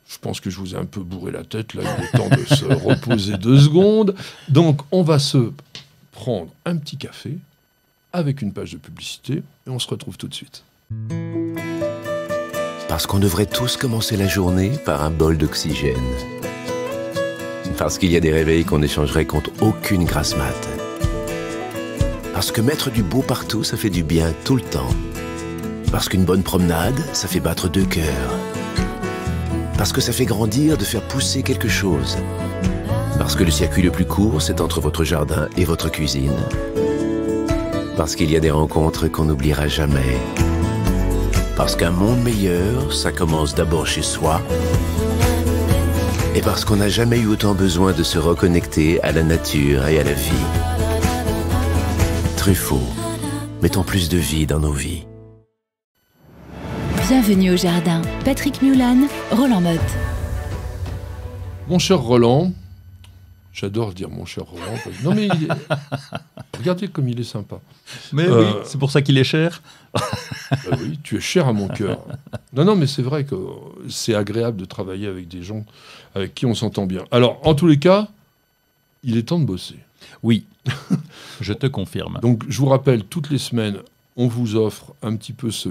Je pense que je vous ai un peu bourré la tête, là, il est temps de se reposer 2 secondes. Donc, on va se prendre un petit café avec une page de publicité et on se retrouve tout de suite. Parce qu'on devrait tous commencer la journée par un bol d'oxygène. Parce qu'il y a des réveils qu'on échangerait contre aucune grasse mat. Parce que mettre du beau partout, ça fait du bien tout le temps. Parce qu'une bonne promenade, ça fait battre 2 cœurs. Parce que ça fait grandir de faire pousser quelque chose. Parce que le circuit le plus court, c'est entre votre jardin et votre cuisine. Parce qu'il y a des rencontres qu'on n'oubliera jamais. Parce qu'un monde meilleur, ça commence d'abord chez soi. Et parce qu'on n'a jamais eu autant besoin de se reconnecter à la nature et à la vie. Truffaut, mettons plus de vie dans nos vies. Bienvenue au jardin. Patrick Mulan, Roland Motte. Mon cher Roland, j'adore dire mon cher Roland. Non mais regardez comme il est sympa. Mais oui, c'est pour ça qu'il est cher. Oui, tu es cher à mon cœur. Non, mais c'est vrai que c'est agréable de travailler avec des gens avec qui on s'entend bien. Alors, en tous les cas, il est temps de bosser. Oui, je te confirme. Donc, je vous rappelle, toutes les semaines, on vous offre un petit peu ce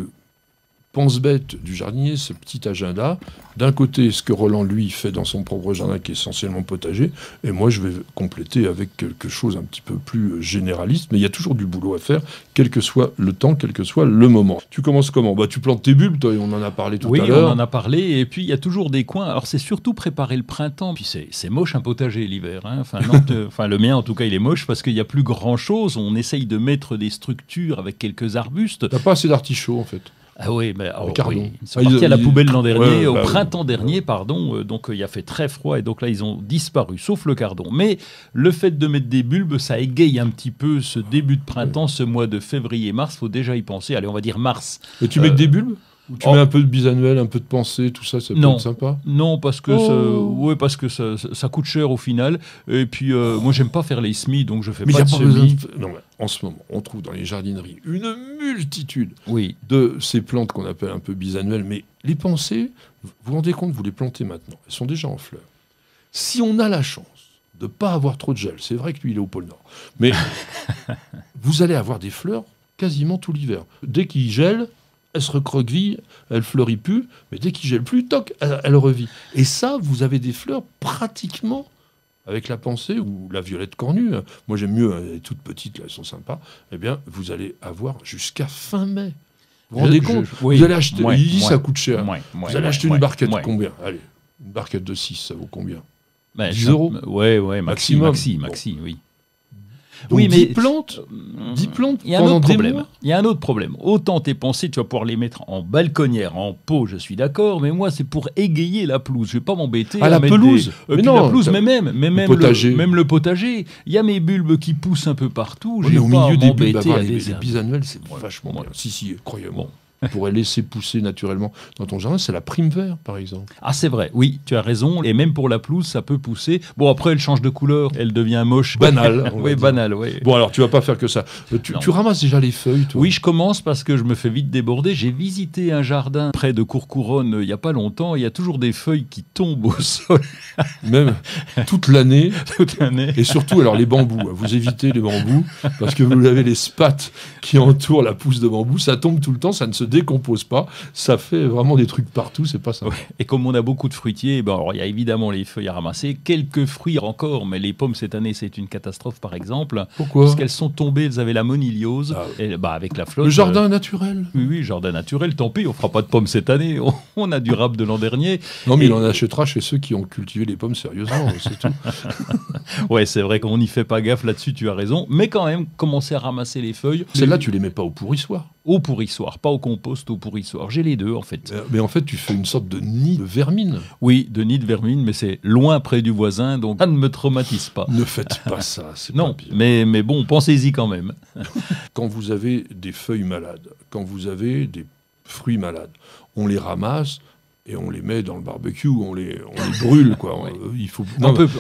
pense-bête du jardinier, ce petit agenda. D'un côté, ce que Roland, lui, fait dans son propre jardin, qui est essentiellement potager, et moi, je vais compléter avec quelque chose un petit peu plus généraliste, mais il y a toujours du boulot à faire, quel que soit le temps, quel que soit le moment. Tu commences comment? Tu plantes tes bulbes, toi, on en a parlé tout à l'heure. Oui, on en a parlé, et puis il y a toujours des coins. Alors, c'est surtout préparer le printemps, puis c'est moche un potager l'hiver. Hein. Enfin, le mien, en tout cas, il est moche, parce qu'il n'y a plus grand-chose. On essaye de mettre des structures avec quelques arbustes. T'as pas assez d'artichauts, en fait. Ah oui, mais cardons. ils sont partis à la poubelle l'an dernier, Ouais, au printemps dernier, pardon. Donc il a fait très froid et donc là ils ont disparu, sauf le cardon. Mais le fait de mettre des bulbes, ça égaye un petit peu ce début de printemps, ce mois de février-mars. Faut déjà y penser. Allez, on va dire mars. Et tu mets que des bulbes? Ou tu mets un peu de bisannuel, un peu de pensée, tout ça, ça peut être sympa. Non, parce que, ça coûte cher au final. Et puis, moi, j'aime pas faire les semis, donc je fais pas de semis. Non, mais en ce moment, on trouve dans les jardineries une multitude de ces plantes qu'on appelle un peu bisannuelles. Mais les pensées, vous vous rendez compte, vous les plantez maintenant. Elles sont déjà en fleurs. Si on a la chance de ne pas avoir trop de gel, c'est vrai que lui, il est au pôle Nord, mais vous allez avoir des fleurs quasiment tout l'hiver. Dès qu'il gèle, elle se recroqueville, elle fleurit plus, mais dès qu'il gèle plus, toc, elle revit. Et ça, vous avez des fleurs pratiquement avec la pensée ou la violette cornue. Moi, j'aime mieux les toutes petites, là, elles sont sympas. Eh bien, vous allez avoir jusqu'à fin mai. Vous vous rendez compte vous allez acheter, ça coûte cher. Vous allez acheter une barquette de combien? Allez, une barquette de 6, ça vaut combien? 10 euros. Maxi, oui. Donc oui, 10 plantes, il y a un autre problème. Il y a un autre problème. Autant tes pensées, tu vas pouvoir les mettre en balconnière, en pot, je suis d'accord, mais moi, c'est pour égayer la pelouse. Je vais pas m'embêter à la pelouse. Mais non, la pelouse, mais même le potager. Il y a mes bulbes qui poussent un peu partout. Mais au milieu des bulbes, avoir les bisannuels, c'est vachement bien. Si, croyez-moi. On pourrait laisser pousser naturellement dans ton jardin, c'est la prime vert, par exemple. Ah, c'est vrai, oui, tu as raison. Et même pour la pelouse, ça peut pousser. Bon, après, elle change de couleur, elle devient moche. Banale. Banale, oui. Bon, alors, tu vas pas faire que ça. Tu ramasses déjà les feuilles, toi? Oui, je commence parce que je me fais vite déborder. J'ai visité un jardin près de Courcouronnes il y a pas longtemps. Il y a toujours des feuilles qui tombent au sol. Même toute l'année. Et surtout, alors, les bambous. Vous évitez les bambous parce que vous avez les spattes qui entourent la pousse de bambou. Ça tombe tout le temps, ça ne se décompose pas, ça fait vraiment des trucs partout, c'est pas ça. Et comme on a beaucoup de fruitiers, alors il y a évidemment les feuilles à ramasser, quelques fruits encore, mais les pommes cette année c'est une catastrophe par exemple. Pourquoi? Parce qu'elles sont tombées, elles avaient la moniliose, avec la flotte. Le jardin naturel. Oui, jardin naturel, tant pis, on fera pas de pommes cette année, on a du rap de l'an dernier. Non mais il en achètera chez ceux qui ont cultivé les pommes sérieusement, c'est tout. Ouais, c'est vrai qu'on n'y fait pas gaffe là-dessus, tu as raison, mais quand même, commencer à ramasser les feuilles. Celles-là, tu les mets pas au pourrissoir. Au pourrissoir, pas au compost, au pourrissoir. J'ai les deux, en fait. Mais en fait, tu fais une sorte de nid de vermine. Oui, de nid de vermine, mais c'est loin près du voisin, donc ça ne me traumatise pas. Ne faites pas ça, c'est non, pas bien. Mais bon, pensez-y quand même. Quand vous avez des feuilles malades, quand vous avez des fruits malades, on les ramasse et on les met dans le barbecue, on les brûle, quoi. Ouais.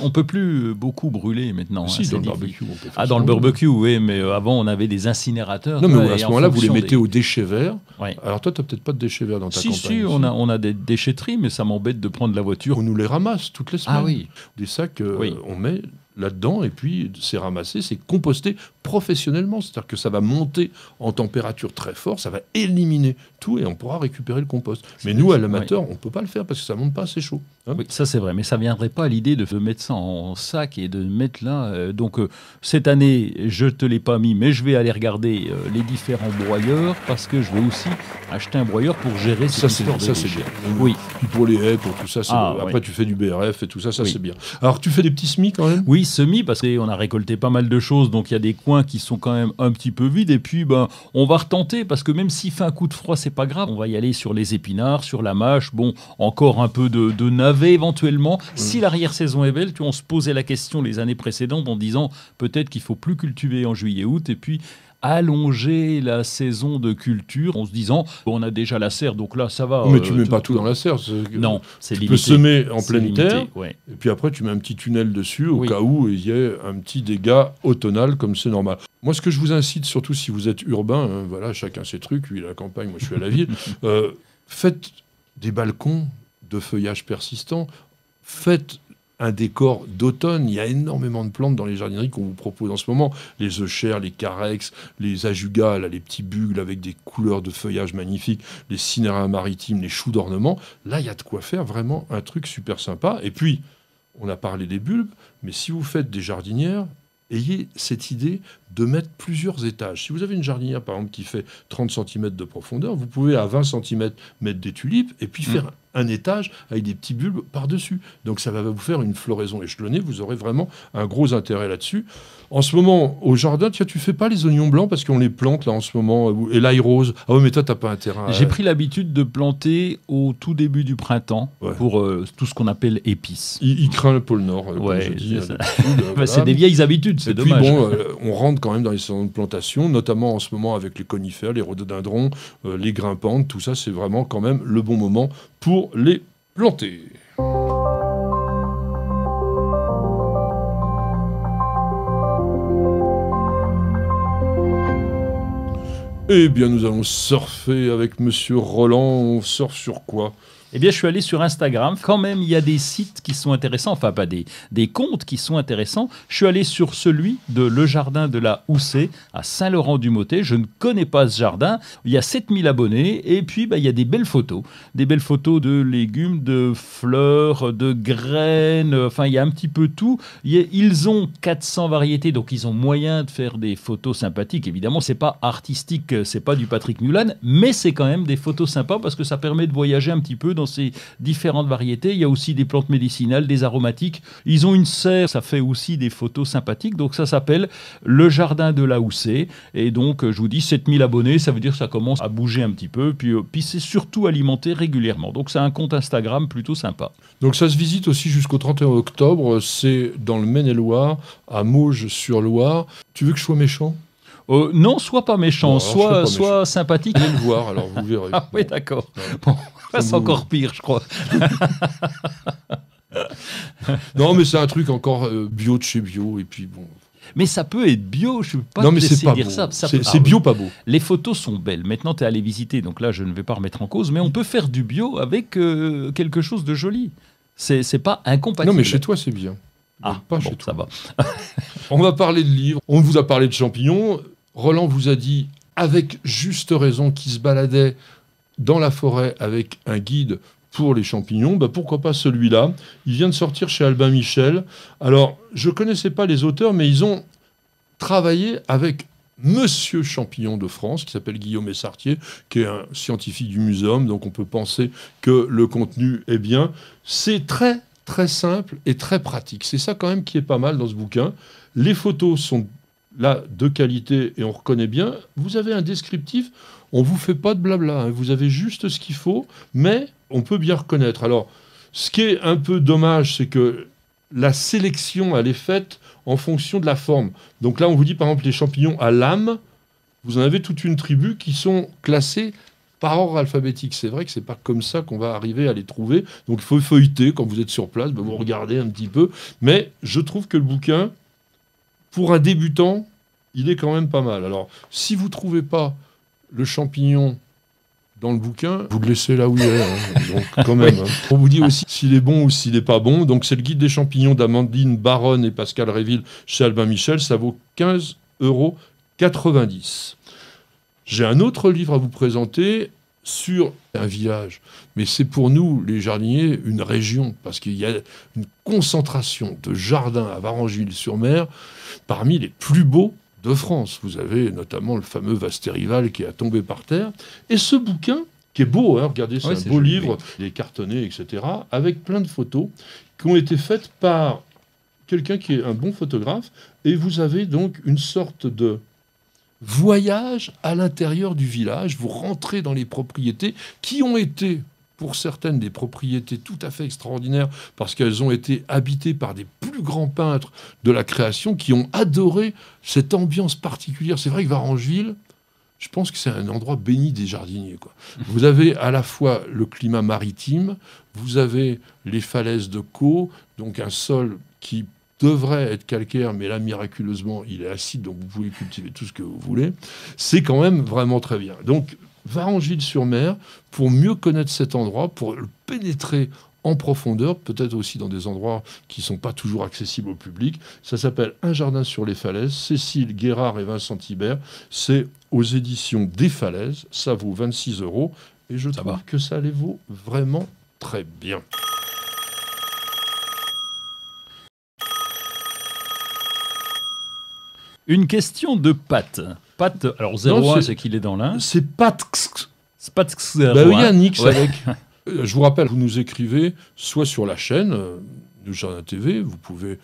On peut plus beaucoup brûler maintenant. Si, dans le barbecue, on peut faire dans le barbecue, oui, mais avant, on avait des incinérateurs. Non, mais à ce moment-là, vous les mettez aux déchets verts. Ouais. Alors toi, tu n'as peut-être pas de déchets verts dans ta campagne. Si, on a des déchetteries, mais ça m'embête de prendre la voiture. On nous les ramasse toutes les semaines. Ah oui. Des sacs, on met là-dedans, et puis c'est ramassé, c'est composté professionnellement, c'est-à-dire que ça va monter en température très fort, ça va éliminer tout et on pourra récupérer le compost. Mais nous, à l'amateur, on ne peut pas le faire parce que ça ne monte pas assez chaud. Hein. Oui, ça c'est vrai, mais ça ne viendrait pas à l'idée de mettre ça en sac et de mettre là. Donc cette année, je ne te l'ai pas mis, mais je vais aller regarder les différents broyeurs parce que je vais aussi acheter un broyeur pour gérer cette histoire de déchets. Ça c'est bien. Oui. Puis pour les haies, pour tout ça, après tu fais du BRF et tout ça, c'est bien. Alors tu fais des petits semis quand même? Oui, semis, parce qu'on a récolté pas mal de choses, donc il y a des coins qui sont quand même un petit peu vides, et puis on va retenter, parce que même s'il fait un coup de froid, c'est pas grave, on va y aller sur les épinards, sur la mâche, encore un peu de navet éventuellement. Si l'arrière-saison est belle, on se posait la question les années précédentes en disant peut-être qu'il faut plus cultiver en juillet-août, et puis allonger la saison de culture en se disant on a déjà la serre, donc là ça va. Mais tu mets pas tout dans la serre. Non, c'est limité. Tu peux semer en pleine terre, ouais. Et puis après tu mets un petit tunnel dessus au cas où il y ait un petit dégât automnal comme c'est normal. Moi ce que je vous incite, surtout si vous êtes urbain, voilà, chacun ses trucs, lui à la campagne, moi je suis à la ville, faites des balcons de feuillage persistant, faites un décor d'automne. Il y a énormément de plantes dans les jardineries qu'on vous propose en ce moment. Les euchères, les carex, les ajugas, là, les petits bugles avec des couleurs de feuillage magnifiques, les cinérins maritimes, les choux d'ornement. Là, il y a de quoi faire vraiment un truc super sympa. Et puis, on a parlé des bulbes, mais si vous faites des jardinières, ayez cette idée de mettre plusieurs étages. Si vous avez une jardinière, par exemple, qui fait 30 cm de profondeur, vous pouvez à 20 cm mettre des tulipes et puis faire un étage avec des petits bulbes par-dessus. Donc ça va vous faire une floraison échelonnée. Vous aurez vraiment un gros intérêt là-dessus. En ce moment, au jardin, tiens, tu fais pas les oignons blancs parce qu'on les plante là en ce moment, et l'ail rose. Ah oui, mais toi, t'as pas un terrain. J'ai pris l'habitude de planter au tout début du printemps pour tout ce qu'on appelle épices. Il craint le pôle Nord. C'est des vieilles habitudes, c'est dommage. Puis bon, on rentre attendre quand même dans les saisons de plantation, notamment en ce moment avec les conifères, les rhododendrons, les grimpantes, tout ça, c'est vraiment quand même le bon moment pour les planter. Eh bien, nous allons surfer avec Monsieur Roland. On surfe sur quoi ? Eh bien, je suis allé sur Instagram. Quand même, il y a des sites qui sont intéressants. Enfin, pas des comptes qui sont intéressants. Je suis allé sur celui de Le Jardin de la Houssée à Saint-Laurent-du-Mottet. Je ne connais pas ce jardin. Il y a 7000 abonnés. Et puis, il y a des belles photos. Des belles photos de légumes, de fleurs, de graines. Enfin, il y a un petit peu tout. Ils ont 400 variétés. Donc, ils ont moyen de faire des photos sympathiques. Évidemment, c'est pas artistique. C'est pas du Patrick Mulan. Mais c'est quand même des photos sympas parce que ça permet de voyager un petit peu dans ces différentes variétés. Il y a aussi des plantes médicinales, des aromatiques. Ils ont une serre, ça fait aussi des photos sympathiques. Donc ça s'appelle Le Jardin de la Houssée. Et donc, je vous dis, 7000 abonnés, ça veut dire que ça commence à bouger un petit peu. Puis c'est surtout alimenté régulièrement. Donc c'est un compte Instagram plutôt sympa. Donc ça se visite aussi jusqu'au 31 octobre. C'est dans le Maine-et-Loire, à Mauges-sur-Loire. Tu veux que je sois méchant ? Non, sois pas méchant, Bon, sois sympathique. Allez le voir, alors vous verrez. Ah oui, d'accord. Bon, c'est encore pire, je crois. Non, mais c'est un truc encore bio de chez bio, et puis bon. Mais ça peut être bio, je ne veux pas non, mais c'est pas dire beau. ça. C'est bio, pas beau. Les photos sont belles. Maintenant, tu es allé visiter, donc là, je ne vais pas remettre en cause, mais on peut faire du bio avec quelque chose de joli. C'est pas incompatible. Non, mais chez toi, c'est bien. Ah, pas bon, chez toi. ça va. On va parler de livres. On vous a parlé de champignons. Roland vous a dit, avec juste raison, qu'il se baladait dans la forêt avec un guide pour les champignons. Pourquoi pas celui-là ? Il vient de sortir chez Albin Michel. Alors, je ne connaissais pas les auteurs, mais ils ont travaillé avec Monsieur Champignon de France, qui s'appelle Guillaume Essartier, qui est un scientifique du muséum, donc on peut penser que le contenu est bien. C'est très, très simple et très pratique. C'est ça quand même qui est pas mal dans ce bouquin. Les photos sont là de qualité et on reconnaît bien. Vous avez un descriptif, on ne vous fait pas de blabla, hein. Vous avez juste ce qu'il faut, mais on peut bien reconnaître. Alors, ce qui est un peu dommage, c'est que la sélection, elle est faite en fonction de la forme. Donc là, on vous dit par exemple les champignons à lame, vous en avez toute une tribu qui sont classés par ordre alphabétique. C'est vrai que c'est pas comme ça qu'on va arriver à les trouver. Donc il faut feuilleter quand vous êtes sur place, vous regardez un petit peu. Mais je trouve que le bouquin, pour un débutant, il est quand même pas mal. Alors, si vous ne trouvez pas le champignon dans le bouquin, vous le laissez là où il est. Hein. Donc, quand même. Hein. On vous dit aussi s'il est bon ou s'il n'est pas bon. Donc, c'est le guide des champignons d'Amandine Baronne et Pascal Réville chez Albin Michel. Ça vaut 15,90 €. J'ai un autre livre à vous présenter sur un village. Mais c'est pour nous, les jardiniers, une région. Parce qu'il y a une concentration de jardins à Varengeville-sur-Mer parmi les plus beaux de France. Vous avez notamment le fameux Vastérival qui a tombé par terre. Et ce bouquin, qui est beau, hein, regardez, c'est un beau livre, il est cartonné, etc., avec plein de photos qui ont été faites par quelqu'un qui est un bon photographe. Et vous avez donc une sorte de voyage à l'intérieur du village. Vous rentrez dans les propriétés qui ont été, pour certaines, des propriétés tout à fait extraordinaires parce qu'elles ont été habitées par des plus grands peintres de la création qui ont adoré cette ambiance particulière. C'est vrai que Varengeville, je pense que c'est un endroit béni des jardiniers, quoi. Vous avez à la fois le climat maritime, vous avez les falaises de Caux, donc un sol qui devrait être calcaire, mais là, miraculeusement, il est acide, donc vous pouvez cultiver tout ce que vous voulez. C'est quand même vraiment très bien. Donc, Varengeville-sur-Mer, pour mieux connaître cet endroit, pour le pénétrer en profondeur, peut-être aussi dans des endroits qui ne sont pas toujours accessibles au public. Ça s'appelle Un jardin sur les falaises, Cécile Guérard et Vincent Thibert. C'est aux éditions des Falaises, ça vaut 26 € et je trouve que ça les vaut vraiment très bien. Une question de Pat. Pat, alors 01, c'est qu'il est dans l'un. C'est Pat. C'est Pat 01. Il y a un X avec. Je vous rappelle, vous nous écrivez soit sur la chaîne News Jardin TV, vous pouvez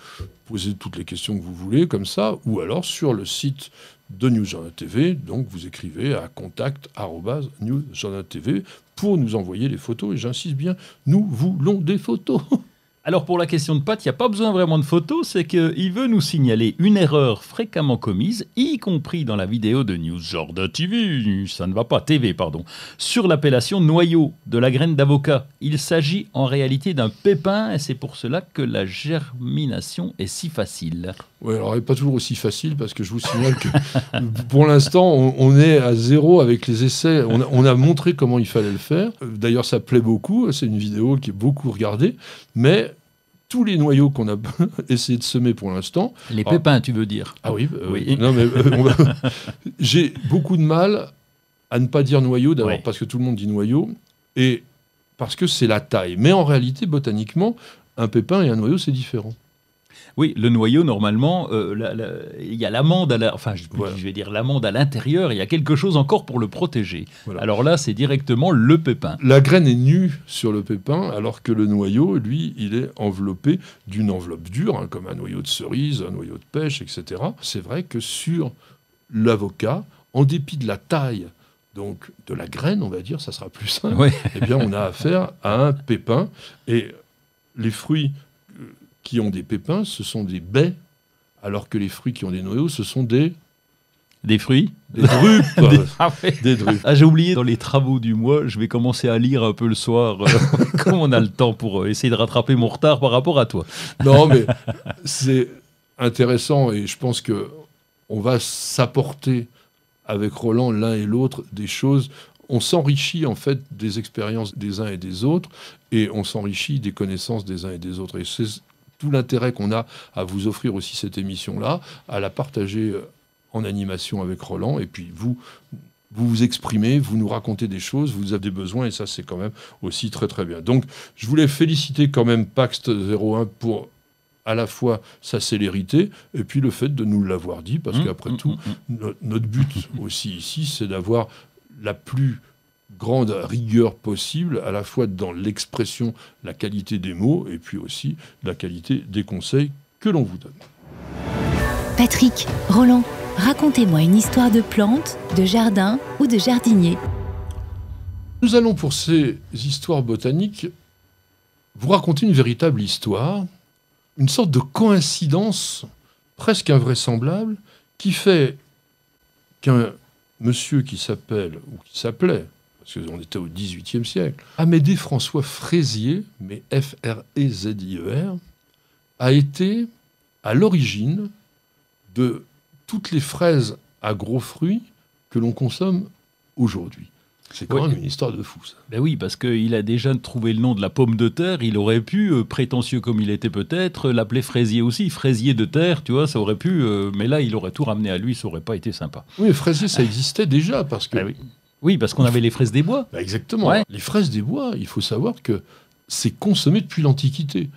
poser toutes les questions que vous voulez comme ça, ou alors sur le site de News Jardin TV. Donc vous écrivez à contact@newsjardin.tv pour nous envoyer les photos. Et j'insiste bien, nous voulons des photos. Alors pour la question de Pat, il n'y a pas besoin vraiment de photos, c'est qu'il veut nous signaler une erreur fréquemment commise, y compris dans la vidéo de News Jordan TV, ça ne va pas, TV pardon, sur l'appellation noyau de la graine d'avocat. Il s'agit en réalité d'un pépin et c'est pour cela que la germination est si facile. Oui, alors elle n'est pas toujours aussi facile parce que je vous signale que pour l'instant, on est à 0 avec les essais. On a montré comment il fallait le faire. D'ailleurs, ça plaît beaucoup. C'est une vidéo qui est beaucoup regardée. Mais tous les noyaux qu'on a essayé de semer pour l'instant... Les pépins, tu veux dire? Ah oui. Oui. Non, mais j'ai beaucoup de mal à ne pas dire noyau, d'abord parce que tout le monde dit noyau, et parce que c'est la taille. Mais en réalité, botaniquement, un pépin et un noyau, c'est différent. Oui, le noyau, normalement, il y a l'amande je vais dire l'amande à l'intérieur, il y a quelque chose encore pour le protéger. Voilà. Alors là, c'est directement le pépin. La graine est nue sur le pépin, alors que le noyau, lui, il est enveloppé d'une enveloppe dure, hein, comme un noyau de cerise, un noyau de pêche, etc. C'est vrai que sur l'avocat, en dépit de la taille donc de la graine, on va dire, ça sera plus simple, eh bien, on a affaire à un pépin. Et les fruits qui ont des pépins, ce sont des baies, alors que les fruits qui ont des noyaux, ce sont des... Des fruits? Des drupes. Des drupes. Ah, j'ai oublié, dans les travaux du mois, je vais commencer à lire un peu le soir, comme on a le temps pour essayer de rattraper mon retard par rapport à toi. Non, mais c'est intéressant et je pense qu'on va s'apporter avec Roland, l'un et l'autre, des choses... On s'enrichit en fait des expériences des uns et des autres et on s'enrichit des connaissances des uns et des autres. Et c'est tout l'intérêt qu'on a à vous offrir aussi cette émission-là, à la partager en animation avec Roland. Et puis vous exprimez, vous nous racontez des choses, vous avez des besoins et ça c'est quand même aussi très très bien. Donc je voulais féliciter quand même Paxt 01 pour à la fois sa célérité et puis le fait de nous l'avoir dit, parce qu'après tout, notre but aussi ici, c'est d'avoir la plus grande rigueur possible, à la fois dans l'expression, la qualité des mots, et puis aussi la qualité des conseils que l'on vous donne. Patrick, Roland, racontez-moi une histoire de plante, de jardin ou de jardinier. Nous allons pour ces histoires botaniques vous raconter une véritable histoire, une sorte de coïncidence presque invraisemblable qui fait qu'un monsieur qui s'appelle, ou qui s'appelait, parce qu'on était au XVIIIe siècle, Amédée François Fraisier, mais F-R-E-Z-I-E-R, a été à l'origine de toutes les fraises à gros fruits que l'on consomme aujourd'hui. C'est quand même une histoire de fou, ça. Ben oui, parce qu'il a déjà trouvé le nom de la pomme de terre. Il aurait pu, prétentieux comme il était peut-être, l'appeler fraisier aussi. Fraisier de terre, tu vois, ça aurait pu... mais là, il aurait tout ramené à lui, ça aurait pas été sympa. Oui, mais fraisier, ça existait déjà, parce que... Ben oui, parce qu'on avait les fraises des bois. Ben exactement. Ouais. Les fraises des bois, il faut savoir que c'est consommé depuis l'Antiquité.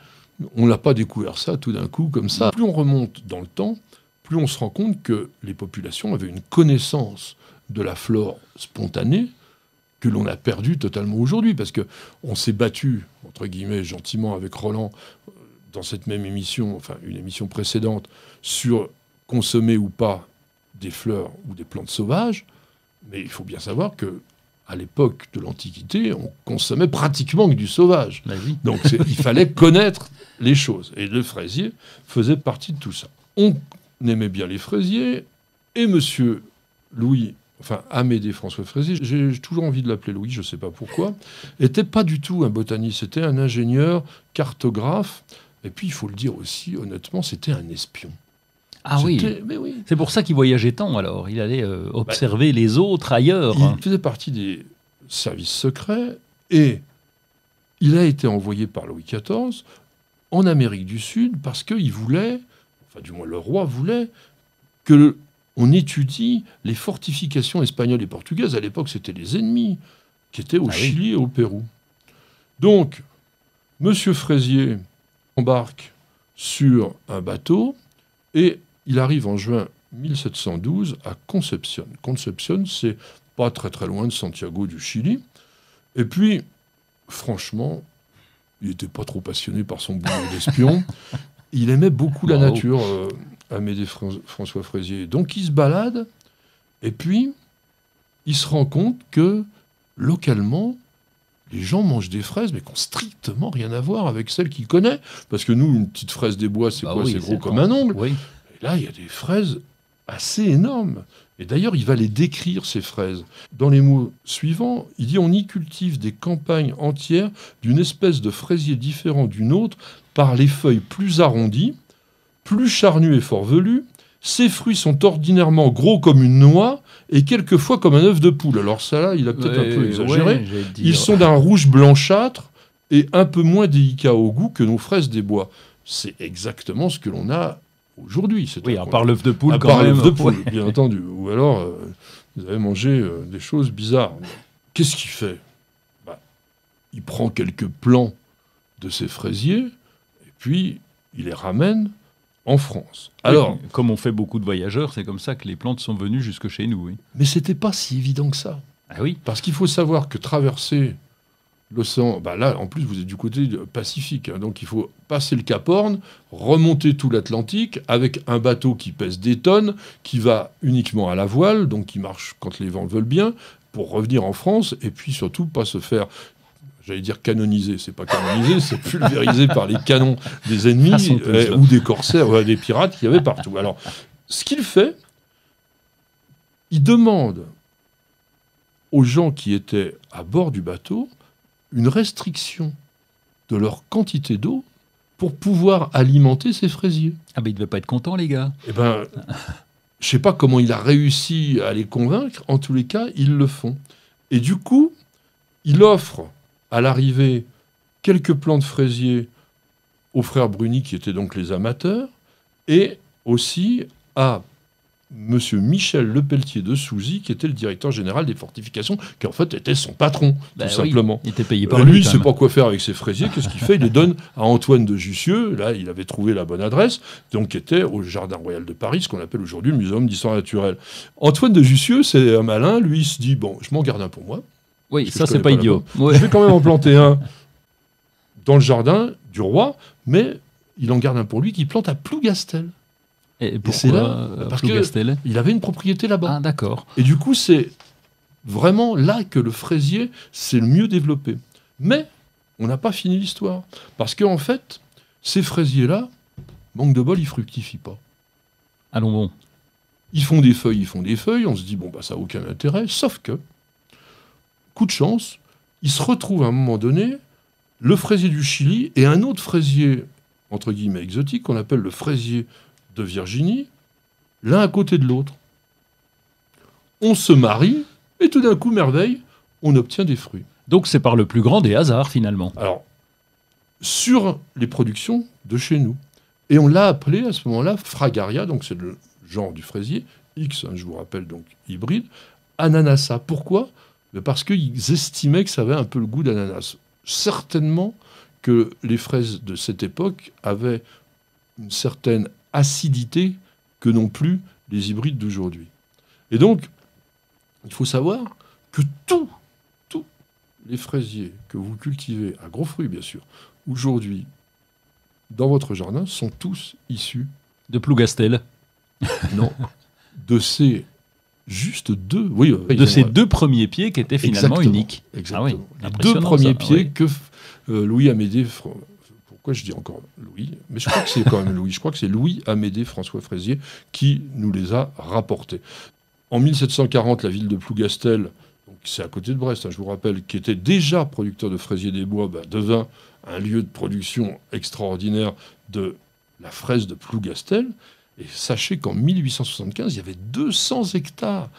On n'a pas découvert ça tout d'un coup, comme ça. Plus on remonte dans le temps, plus on se rend compte que les populations avaient une connaissance de la flore spontanée, que l'on a perdu totalement aujourd'hui, parce qu'on s'est battu, entre guillemets, gentiment avec Roland, dans cette même émission, enfin une émission précédente, sur consommer ou pas des fleurs ou des plantes sauvages, mais il faut bien savoir que à l'époque de l'Antiquité, on consommait pratiquement que du sauvage. Ben oui. Donc il fallait connaître les choses, et le fraisier faisait partie de tout ça. On aimait bien les fraisiers, et monsieur Amédée François Fraisier, j'ai toujours envie de l'appeler Louis, je ne sais pas pourquoi, n'était pas du tout un botaniste, c'était un ingénieur, cartographe, et puis il faut le dire aussi, honnêtement, c'était un espion. Ah oui. Mais oui. C'est pour ça qu'il voyageait tant, alors. Il allait observer les autres ailleurs. Il faisait partie des services secrets, et il a été envoyé par Louis XIV en Amérique du Sud, parce qu'il voulait, enfin du moins le roi voulait, que... on étudie les fortifications espagnoles et portugaises. À l'époque, c'était les ennemis qui étaient au Chili et au Pérou. Donc, M. Fraisier embarque sur un bateau et il arrive en juin 1712 à Concepción. Concepción, c'est pas très très loin de Santiago du Chili. Et puis, franchement, il n'était pas trop passionné par son boulot d'espion. Il aimait beaucoup la nature, Amédée François Fraisier. Donc il se balade, et puis il se rend compte que, localement, les gens mangent des fraises, mais qui n'ont strictement rien à voir avec celles qu'ils connaissent. Parce que nous, une petite fraise des bois, c'est quoi? C'est gros comme un ongle. Oui. Et là, il y a des fraises assez énormes. Et d'ailleurs, il va les décrire, ces fraises. Dans les mots suivants, il dit « On y cultive des campagnes entières d'une espèce de fraisier différent d'une autre par les feuilles plus arrondies, plus charnues et fort velues. Ces fruits sont ordinairement gros comme une noix et quelquefois comme un œuf de poule. » Alors ça, là, il a peut-être un peu exagéré. Ils sont d'un rouge blanchâtre et un peu moins délicat au goût que nos fraises des bois. C'est exactement ce que l'on a aujourd'hui. Oui, à part l'œuf de poule, à quand part même. l'œuf de poule, bien entendu. Ou alors, vous avez mangé des choses bizarres. Qu'est-ce qu'il fait? Il prend quelques plants de ces fraisiers et puis il les ramène en France. Alors, oui, comme on fait beaucoup de voyageurs, c'est comme ça que les plantes sont venues jusque chez nous. Oui. Mais c'était pas si évident que ça. Ah oui. Parce qu'il faut savoir que traverser l'océan, là, en plus, vous êtes du côté Pacifique, hein, donc il faut passer le Cap Horn, remonter tout l'Atlantique avec un bateau qui pèse des tonnes, qui va uniquement à la voile, donc qui marche quand les vents veulent bien, pour revenir en France, et puis surtout pas se faire... J'allais dire canoniser, c'est pas canoniser, c'est pulvérisé par les canons des ennemis ou des corsaires, des pirates qu'il y avait partout. Alors, ce qu'il fait, il demande aux gens qui étaient à bord du bateau une restriction de leur quantité d'eau pour pouvoir alimenter ces fraisiers. Ah ben, il ne devait pas être content, les gars. Eh ben, je sais pas comment il a réussi à les convaincre. En tous les cas, ils le font. Et du coup, il offre à l'arrivée quelques plants de fraisiers aux frères Bruni, qui étaient donc les amateurs, et aussi à monsieur Michel Lepelletier de Souzy, qui était le directeur général des fortifications, qui en fait était son patron, tout simplement. Il était payé par lui. Lui, il ne sait pas quoi faire avec ses fraisiers. Qu'est-ce qu'il fait? Il les donne à Antoine de Jussieu. Là, il avait trouvé la bonne adresse, donc qui était au Jardin Royal de Paris, ce qu'on appelle aujourd'hui le Muséum d'Histoire Naturelle. Antoine de Jussieu, c'est un malin. Lui, il se dit, bon, je m'en garde un pour moi. Oui, ça, c'est pas idiot. Ouais. Je vais quand même en planter un dans le jardin du roi, mais il en garde un pour lui qu'il plante à Plougastel. Et c'est là, parce qu'il avait une propriété là-bas. Ah, d'accord. Et du coup, c'est vraiment là que le fraisier s'est le mieux développé. Mais on n'a pas fini l'histoire. Parce qu'en fait, ces fraisiers-là, manque de bol, ils fructifient pas. Allons bon. Ils font des feuilles, on se dit, bon, ça n'a aucun intérêt, sauf que, coup de chance, il se retrouve à un moment donné, le fraisier du Chili et un autre fraisier, entre guillemets, exotique, qu'on appelle le fraisier de Virginie, l'un à côté de l'autre. On se marie, et tout d'un coup, merveille, on obtient des fruits. Donc c'est par le plus grand des hasards, finalement. Alors, sur les productions de chez nous. Et on l'a appelé à ce moment-là Fragaria, donc c'est le genre du fraisier, X, je vous rappelle, donc hybride, Ananassa. Pourquoi? Parce qu'ils estimaient que ça avait un peu le goût d'ananas. Certainement que les fraises de cette époque avaient une certaine acidité que n'ont plus les hybrides d'aujourd'hui. Et donc, il faut savoir que tous les fraisiers que vous cultivez, à gros fruits bien sûr, aujourd'hui, dans votre jardin, sont tous issus... De Plougastel. Non, de ces... Juste deux, oui. De ces deux premiers pieds qui étaient finalement uniques. Exactement. Ah oui, les deux premiers pieds que Louis-Amédée... Pourquoi je dis encore Louis? Mais je crois que c'est quand même Louis. Je crois que c'est Louis-Amédée François Fraisier qui nous les a rapportés. En 1740, la ville de Plougastel, c'est à côté de Brest, je vous rappelle, qui était déjà producteur de fraisiers des bois, devint un lieu de production extraordinaire de la fraise de Plougastel. Et sachez qu'en 1875, il y avait 200 hectares.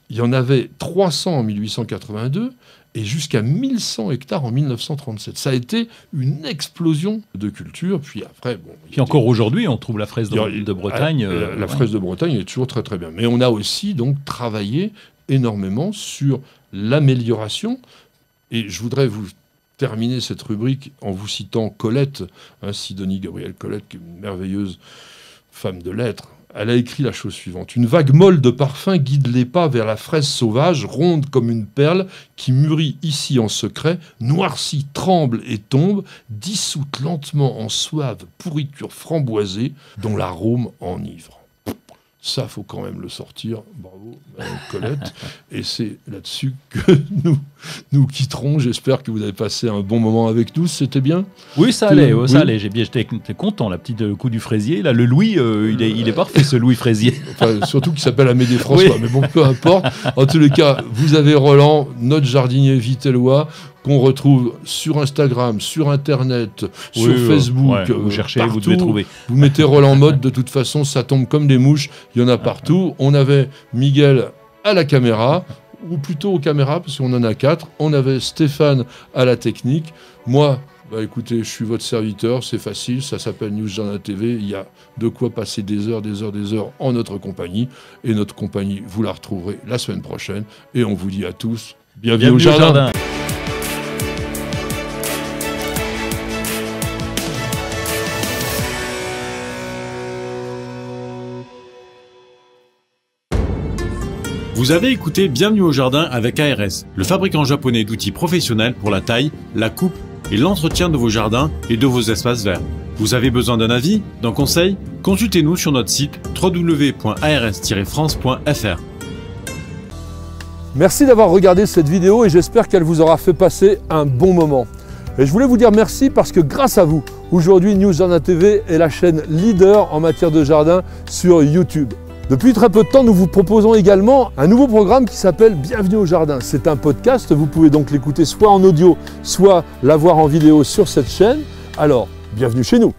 Il y en avait 300 en 1882 et jusqu'à 1100 hectares en 1937. Ça a été une explosion de culture. Puis après, puis encore aujourd'hui, on trouve la fraise de Bretagne. La fraise de Bretagne est toujours très très bien. Mais on a aussi donc travaillé énormément sur l'amélioration. Et je voudrais vous terminer cette rubrique en vous citant Colette, Sidonie Gabrielle Colette, qui est une merveilleuse femme de lettres. Elle a écrit la chose suivante. Une vague molle de parfum guide les pas vers la fraise sauvage, ronde comme une perle, qui mûrit ici en secret, noircit, tremble et tombe, dissoute lentement en suave pourriture framboisée, dont l'arôme enivre. Ça, faut quand même le sortir. Bravo, Madame Colette. Et c'est là-dessus que nous quitterons. J'espère que vous avez passé un bon moment avec nous. C'était bien? Oui, ça allait. Ça allait. J'étais content. La petite coup du fraisier. Là, le Louis, il est parfait, ce Louis Fraisier. Enfin, surtout qu'il s'appelle Amédée François. Oui. Mais bon, peu importe. En tous les cas, vous avez Roland, notre jardinier vitellois, qu'on retrouve sur Instagram, sur Internet, sur Facebook. Vous cherchez, partout. Vous devez trouver. Vous mettez Roland Mode, de toute façon, ça tombe comme des mouches. Il y en a partout. On avait Miguel à la caméra, ou plutôt aux caméras, parce qu'on en a 4. On avait Stéphane à la technique. Moi, écoutez, je suis votre serviteur, c'est facile, ça s'appelle News Jardin TV. Il y a de quoi passer des heures en notre compagnie. Et notre compagnie, vous la retrouverez la semaine prochaine. Et on vous dit à tous, bienvenue au jardin. Vous avez écouté Bienvenue au jardin avec ARS, le fabricant japonais d'outils professionnels pour la taille, la coupe et l'entretien de vos jardins et de vos espaces verts. Vous avez besoin d'un avis, d'un conseil? Consultez-nous sur notre site www.ars-france.fr. Merci d'avoir regardé cette vidéo et j'espère qu'elle vous aura fait passer un bon moment. Et je voulais vous dire merci parce que grâce à vous, aujourd'hui News Jardin TV est la chaîne leader en matière de jardin sur YouTube. Depuis très peu de temps, nous vous proposons également un nouveau programme qui s'appelle Bienvenue au jardin. C'est un podcast, vous pouvez donc l'écouter soit en audio, soit l'avoir en vidéo sur cette chaîne. Alors, bienvenue chez nous.